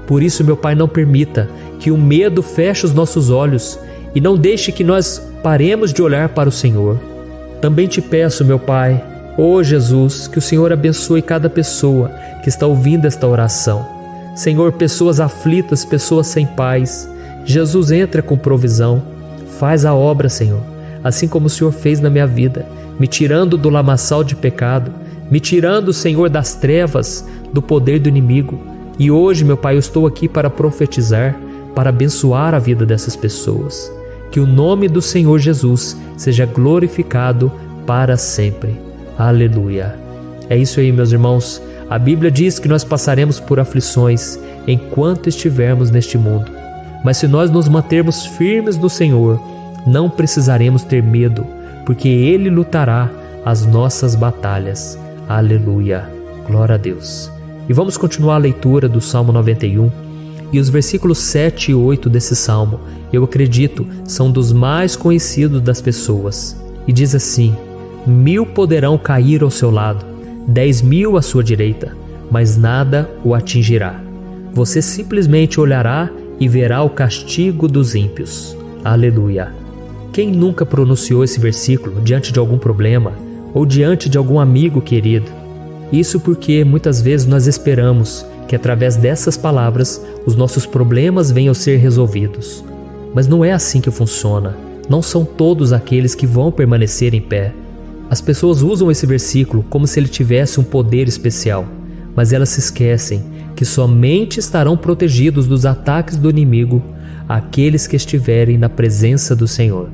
Por isso, meu Pai, não permita que o medo feche os nossos olhos e não deixe que nós paremos de olhar para o Senhor. Também te peço, meu Pai, ó Jesus, que o Senhor abençoe cada pessoa que está ouvindo esta oração. Senhor, pessoas aflitas, pessoas sem paz. Jesus, entra com provisão. Faz a obra, Senhor, assim como o Senhor fez na minha vida, me tirando do lamaçal de pecado, me tirando, Senhor, das trevas, do poder do inimigo. E hoje, meu Pai, eu estou aqui para profetizar, para abençoar a vida dessas pessoas. Que o nome do Senhor Jesus seja glorificado para sempre. Aleluia. É isso aí, meus irmãos. A Bíblia diz que nós passaremos por aflições enquanto estivermos neste mundo. Mas se nós nos mantermos firmes no Senhor, não precisaremos ter medo, porque Ele lutará as nossas batalhas. Aleluia. Glória a Deus. E vamos continuar a leitura do Salmo 91. E os versículos 7 e 8 desse salmo, eu acredito, são dos mais conhecidos das pessoas. E diz assim: 1000 poderão cair ao seu lado, 10.000 à sua direita, mas nada o atingirá. Você simplesmente olhará e verá o castigo dos ímpios. Aleluia. Quem nunca pronunciou esse versículo diante de algum problema ou diante de algum amigo querido? Isso porque muitas vezes nós esperamos que através dessas palavras os nossos problemas venham a ser resolvidos. Mas não é assim que funciona. Não são todos aqueles que vão permanecer em pé. As pessoas usam esse versículo como se ele tivesse um poder especial, mas elas se esquecem que somente estarão protegidos dos ataques do inimigo aqueles que estiverem na presença do Senhor.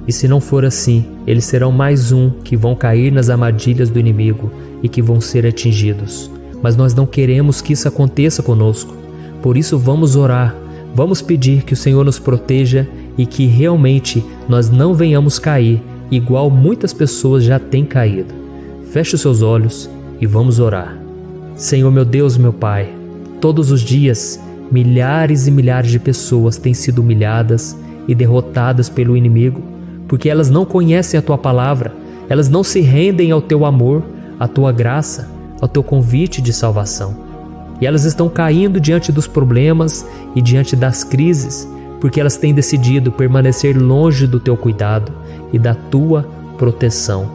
E se não for assim, eles serão mais um que vão cair nas armadilhas do inimigo e que vão ser atingidos. Mas nós não queremos que isso aconteça conosco. Por isso vamos orar, vamos pedir que o Senhor nos proteja e que realmente nós não venhamos cair igual muitas pessoas já têm caído. Feche os seus olhos e vamos orar. Senhor meu Deus, meu Pai, todos os dias milhares e milhares de pessoas têm sido humilhadas e derrotadas pelo inimigo, porque elas não conhecem a Tua palavra, elas não se rendem ao Teu amor, à Tua graça, ao Teu convite de salvação. E elas estão caindo diante dos problemas e diante das crises, porque elas têm decidido permanecer longe do Teu cuidado e da Tua proteção.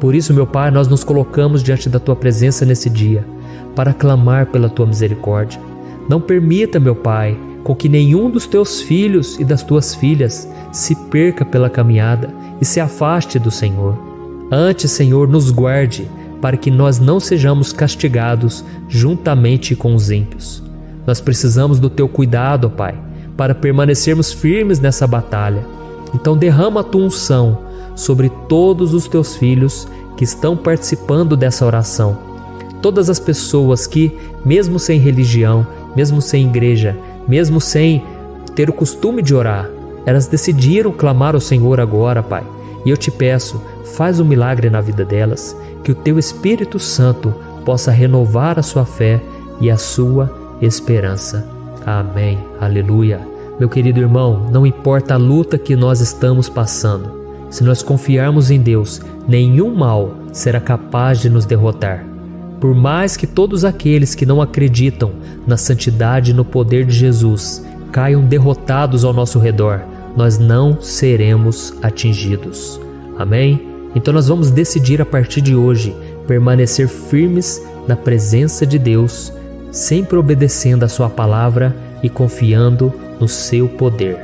Por isso, meu Pai, nós nos colocamos diante da Tua presença nesse dia, para clamar pela Tua misericórdia. Não permita, meu Pai, com que nenhum dos Teus filhos e das Tuas filhas se perca pela caminhada e se afaste do Senhor. Antes, Senhor, nos guarde, para que nós não sejamos castigados juntamente com os ímpios. Nós precisamos do Teu cuidado, ó Pai, para permanecermos firmes nessa batalha. Então derrama a Tua unção sobre todos os Teus filhos que estão participando dessa oração. Todas as pessoas que, mesmo sem religião, mesmo sem igreja, mesmo sem ter o costume de orar, elas decidiram clamar ao Senhor agora, Pai. E eu te peço, faz um milagre na vida delas, que o Teu Espírito Santo possa renovar a sua fé e a sua esperança. Amém. Aleluia. Meu querido irmão, não importa a luta que nós estamos passando, se nós confiarmos em Deus, nenhum mal será capaz de nos derrotar. Por mais que todos aqueles que não acreditam na santidade e no poder de Jesus caiam derrotados ao nosso redor, nós não seremos atingidos. Amém? Então nós vamos decidir a partir de hoje permanecer firmes na presença de Deus, sempre obedecendo a Sua palavra e confiando no Seu poder.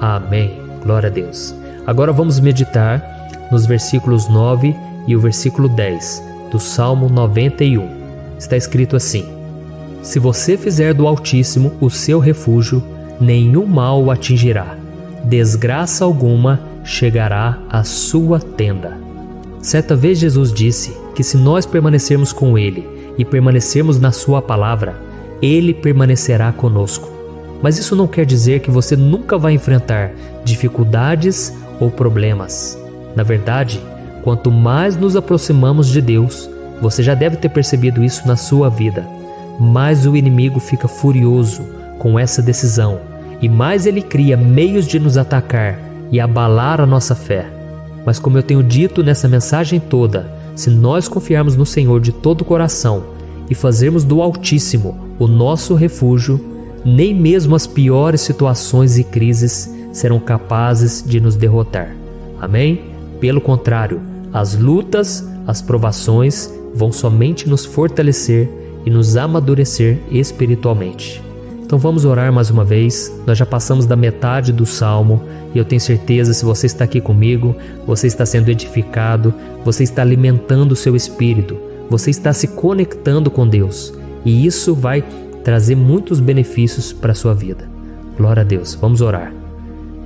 Amém. Glória a Deus. Agora vamos meditar nos versículos 9 e o versículo 10 do Salmo 91. Está escrito assim: Se você fizer do Altíssimo o seu refúgio, nenhum mal o atingirá, desgraça alguma chegará à sua tenda. Certa vez Jesus disse que se nós permanecermos com Ele e permanecermos na Sua palavra, Ele permanecerá conosco. Mas isso não quer dizer que você nunca vai enfrentar dificuldades ou problemas. Na verdade, quanto mais nos aproximamos de Deus, você já deve ter percebido isso na sua vida, mais o inimigo fica furioso com essa decisão e mais ele cria meios de nos atacar e abalar a nossa fé. Mas como eu tenho dito nessa mensagem toda, se nós confiarmos no Senhor de todo o coração e fazermos do Altíssimo o nosso refúgio, nem mesmo as piores situações e crises serão capazes de nos derrotar. Amém? Pelo contrário, as lutas, as provações vão somente nos fortalecer e nos amadurecer espiritualmente. Então vamos orar mais uma vez. Nós já passamos da metade do Salmo e eu tenho certeza, se você está aqui comigo, você está sendo edificado, você está alimentando o seu espírito, você está se conectando com Deus e isso vai trazer muitos benefícios para a sua vida. Glória a Deus. Vamos orar.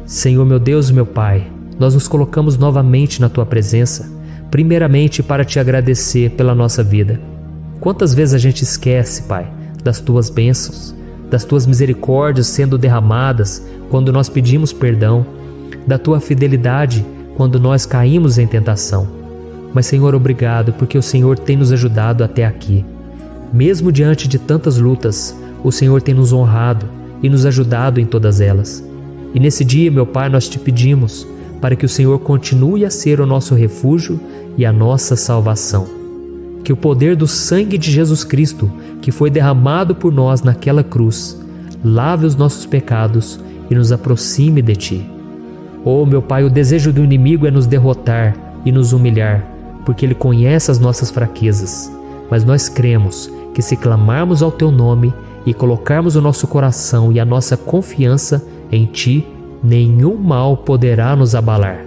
Senhor meu Deus, meu Pai, nós nos colocamos novamente na Tua presença, primeiramente para Te agradecer pela nossa vida. Quantas vezes a gente esquece, Pai, das Tuas bênçãos, das Tuas misericórdias sendo derramadas quando nós pedimos perdão, da Tua fidelidade quando nós caímos em tentação. Mas, Senhor, obrigado, porque o Senhor tem nos ajudado até aqui. Mesmo diante de tantas lutas, o Senhor tem nos honrado e nos ajudado em todas elas. E nesse dia, meu Pai, nós Te pedimos para que o Senhor continue a ser o nosso refúgio e a nossa salvação. Que o poder do sangue de Jesus Cristo, que foi derramado por nós naquela cruz, lave os nossos pecados e nos aproxime de Ti. Oh, meu Pai, o desejo do inimigo é nos derrotar e nos humilhar, porque ele conhece as nossas fraquezas. Mas nós cremos que se clamarmos ao Teu nome e colocarmos o nosso coração e a nossa confiança em Ti, nenhum mal poderá nos abalar.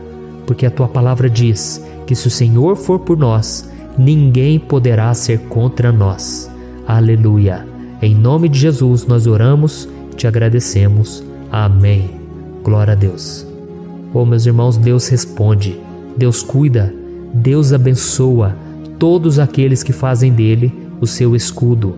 Porque a Tua palavra diz que se o Senhor for por nós, ninguém poderá ser contra nós. Aleluia! Em nome de Jesus nós oramos e Te agradecemos. Amém. Glória a Deus. Oh, meus irmãos, Deus responde, Deus cuida, Deus abençoa todos aqueles que fazem dele o seu escudo.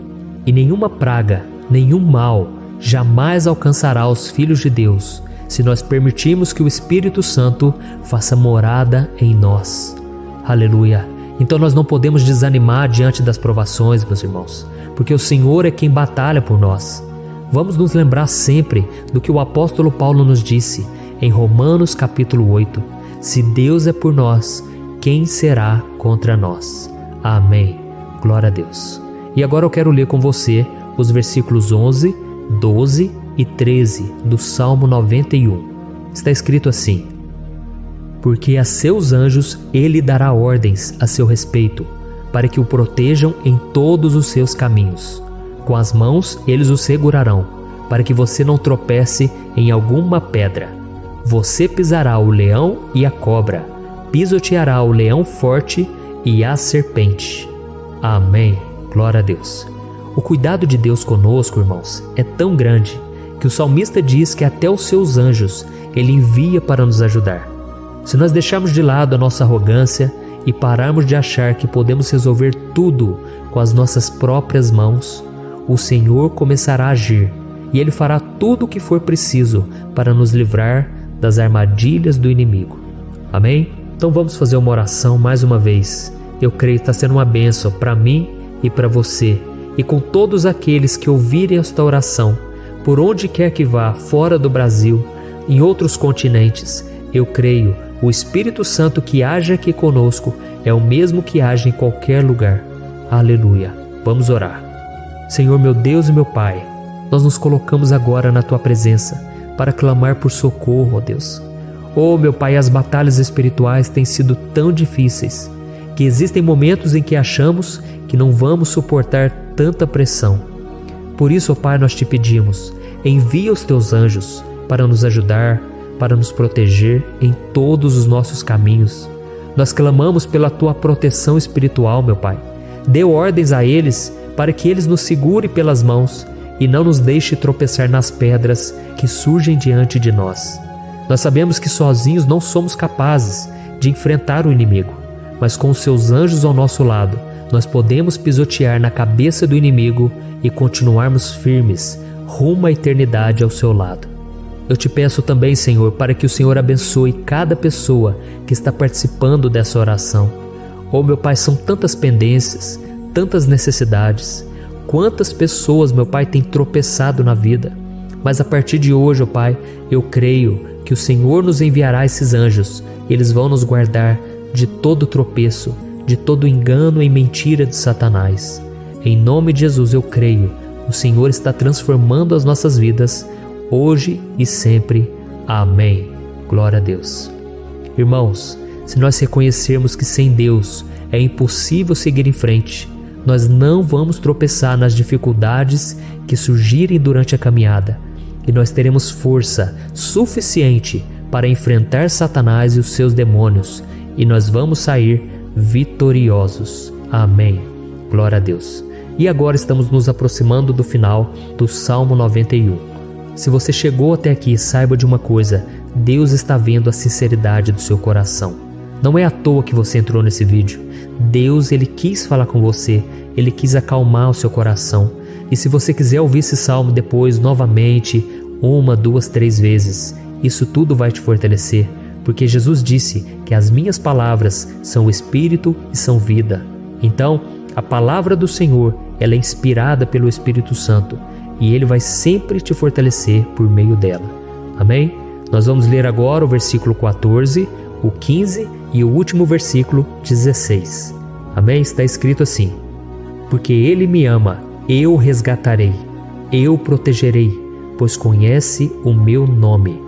E nenhuma praga, nenhum mal jamais alcançará os filhos de Deus, se nós permitirmos que o Espírito Santo faça morada em nós. Aleluia! Então nós não podemos desanimar diante das provações, meus irmãos, porque o Senhor é quem batalha por nós. Vamos nos lembrar sempre do que o apóstolo Paulo nos disse em Romanos capítulo 8. Se Deus é por nós, quem será contra nós? Amém. Glória a Deus. E agora eu quero ler com você os versículos 11, 12 e 13 do Salmo 91. Está escrito assim: porque a seus anjos ele dará ordens a seu respeito, para que o protejam em todos os seus caminhos. Com as mãos eles o segurarão, para que você não tropece em alguma pedra. Você pisará o leão e a cobra, pisoteará o leão forte e a serpente. Amém. Glória a Deus. O cuidado de Deus conosco, irmãos, é tão grande que o salmista diz que até os seus anjos ele envia para nos ajudar. Se nós deixarmos de lado a nossa arrogância e pararmos de achar que podemos resolver tudo com as nossas próprias mãos, o Senhor começará a agir e Ele fará tudo o que for preciso para nos livrar das armadilhas do inimigo. Amém? Então vamos fazer uma oração mais uma vez. Eu creio que está sendo uma bênção para mim e para você, e com todos aqueles que ouvirem esta oração, por onde quer que vá, fora do Brasil, em outros continentes. Eu creio, o Espírito Santo que age aqui conosco é o mesmo que age em qualquer lugar. Aleluia. Vamos orar. Senhor, meu Deus e meu Pai, nós nos colocamos agora na Tua presença para clamar por socorro, ó Deus. Oh, meu Pai, as batalhas espirituais têm sido tão difíceis que existem momentos em que achamos que não vamos suportar tanta pressão. Por isso, ó Pai, nós Te pedimos, envia os Teus anjos para nos ajudar, para nos proteger em todos os nossos caminhos. Nós clamamos pela Tua proteção espiritual, meu Pai. Dê ordens a eles para que eles nos segurem pelas mãos e não nos deixe tropeçar nas pedras que surgem diante de nós. Nós sabemos que sozinhos não somos capazes de enfrentar o inimigo, mas com os Seus anjos ao nosso lado, nós podemos pisotear na cabeça do inimigo e continuarmos firmes rumo à eternidade ao Seu lado. Eu Te peço também, Senhor, para que o Senhor abençoe cada pessoa que está participando dessa oração. Oh, meu Pai, são tantas pendências, tantas necessidades. Quantas pessoas, meu Pai, têm tropeçado na vida. Mas a partir de hoje, ó Pai, eu creio que o Senhor nos enviará esses anjos. Eles vão nos guardar de todo tropeço, de todo engano e mentira de Satanás. Em nome de Jesus eu creio. O Senhor está transformando as nossas vidas, hoje e sempre. Amém. Glória a Deus. Irmãos, se nós reconhecermos que sem Deus é impossível seguir em frente, nós não vamos tropeçar nas dificuldades que surgirem durante a caminhada, e nós teremos força suficiente para enfrentar Satanás e os seus demônios, e nós vamos sair vitoriosos. Amém. Glória a Deus. E agora estamos nos aproximando do final do Salmo 91. Se você chegou até aqui, saiba de uma coisa: Deus está vendo a sinceridade do seu coração. Não é à toa que você entrou nesse vídeo. Deus, Ele quis falar com você, Ele quis acalmar o seu coração. E se você quiser ouvir esse salmo depois, novamente, 1, 2, 3 vezes, isso tudo vai te fortalecer, porque Jesus disse que as minhas palavras são espírito e são vida. Então, a palavra do Senhor, ela é inspirada pelo Espírito Santo, e Ele vai sempre te fortalecer por meio dela. Amém? Nós vamos ler agora o versículo 14, o 15 e o último versículo 16. Amém? Está escrito assim: porque Ele me ama, eu o resgatarei, eu o protegerei, pois conhece o meu nome.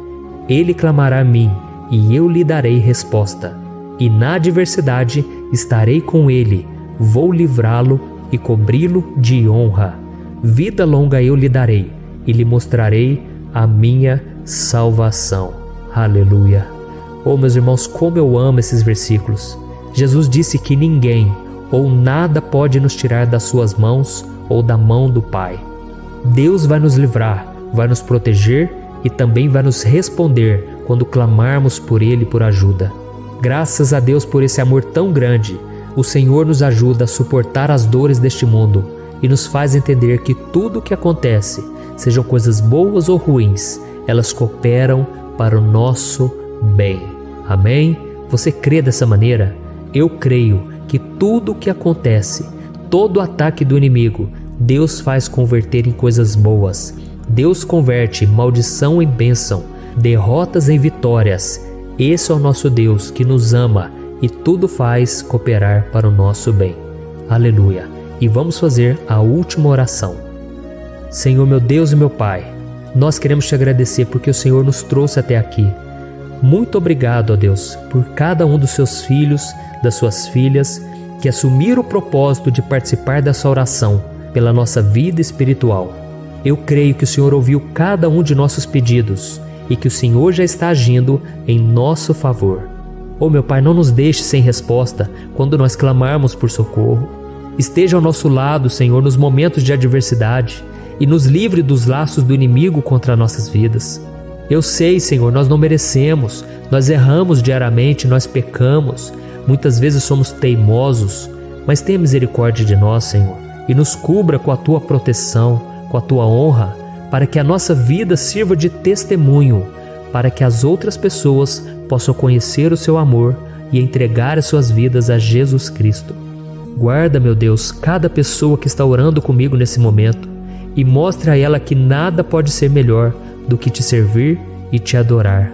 Ele clamará a mim, e eu lhe darei resposta. E na adversidade estarei com ele, vou livrá-lo e cobri-lo de honra. Vida longa eu lhe darei, e lhe mostrarei a minha salvação. Aleluia! Oh, meus irmãos, como eu amo esses versículos. Jesus disse que ninguém ou nada pode nos tirar das suas mãos ou da mão do Pai. Deus vai nos livrar, vai nos proteger e também vai nos responder quando clamarmos por Ele por ajuda. Graças a Deus por esse amor tão grande, o Senhor nos ajuda a suportar as dores deste mundo e nos faz entender que tudo o que acontece, sejam coisas boas ou ruins, elas cooperam para o nosso bem. Amém? Você crê dessa maneira? Eu creio que tudo o que acontece, todo ataque do inimigo, Deus faz converter em coisas boas. Deus converte maldição em bênção, derrotas em vitórias. Esse é o nosso Deus que nos ama e tudo faz cooperar para o nosso bem. Aleluia! E vamos fazer a última oração. Senhor, meu Deus e meu Pai, nós queremos te agradecer porque o Senhor nos trouxe até aqui. Muito obrigado, ó Deus, por cada um dos seus filhos, das suas filhas, que assumiram o propósito de participar dessa oração pela nossa vida espiritual. Eu creio que o Senhor ouviu cada um de nossos pedidos e que o Senhor já está agindo em nosso favor. Oh, meu Pai, não nos deixe sem resposta quando nós clamarmos por socorro. Esteja ao nosso lado, Senhor, nos momentos de adversidade e nos livre dos laços do inimigo contra nossas vidas. Eu sei, Senhor, nós não merecemos, nós erramos diariamente, nós pecamos, muitas vezes somos teimosos, mas tenha misericórdia de nós, Senhor, e nos cubra com a Tua proteção, com a Tua honra, para que a nossa vida sirva de testemunho, para que as outras pessoas possam conhecer o Seu amor e entregar as suas vidas a Jesus Cristo. Guarda, meu Deus, cada pessoa que está orando comigo nesse momento e mostre a ela que nada pode ser melhor do que te servir e te adorar.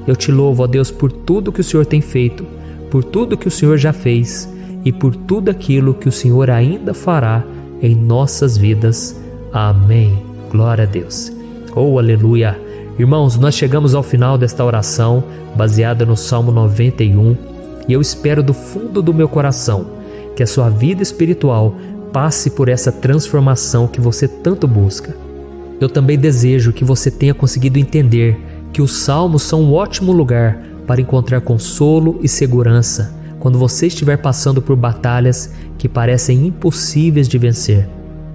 Eu te louvo, ó Deus, por tudo que o Senhor tem feito, por tudo que o Senhor já fez e por tudo aquilo que o Senhor ainda fará em nossas vidas. Amém. Glória a Deus. Oh, aleluia. Irmãos, nós chegamos ao final desta oração baseada no Salmo 91 e eu espero do fundo do meu coração que a sua vida espiritual passe por essa transformação que você tanto busca. Eu também desejo que você tenha conseguido entender que os salmos são um ótimo lugar para encontrar consolo e segurança quando você estiver passando por batalhas que parecem impossíveis de vencer.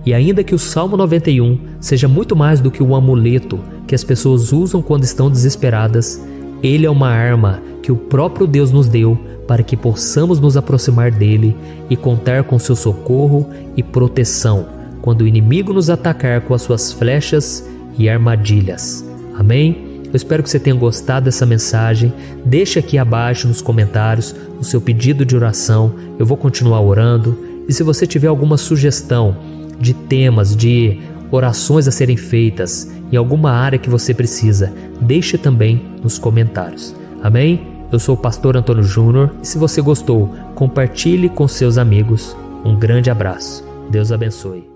E ainda que o Salmo 91 seja muito mais do que um amuleto que as pessoas usam quando estão desesperadas, ele é uma arma que o próprio Deus nos deu para que possamos nos aproximar dele e contar com seu socorro e proteção quando o inimigo nos atacar com as suas flechas e armadilhas. Amém? Eu espero que você tenha gostado dessa mensagem. Deixe aqui abaixo nos comentários o seu pedido de oração. Eu vou continuar orando. E se você tiver alguma sugestão de temas, de orações a serem feitas em alguma área que você precisa, deixe também nos comentários. Amém? Eu sou o pastor Antônio Júnior e se você gostou, compartilhe com seus amigos. Um grande abraço. Deus abençoe.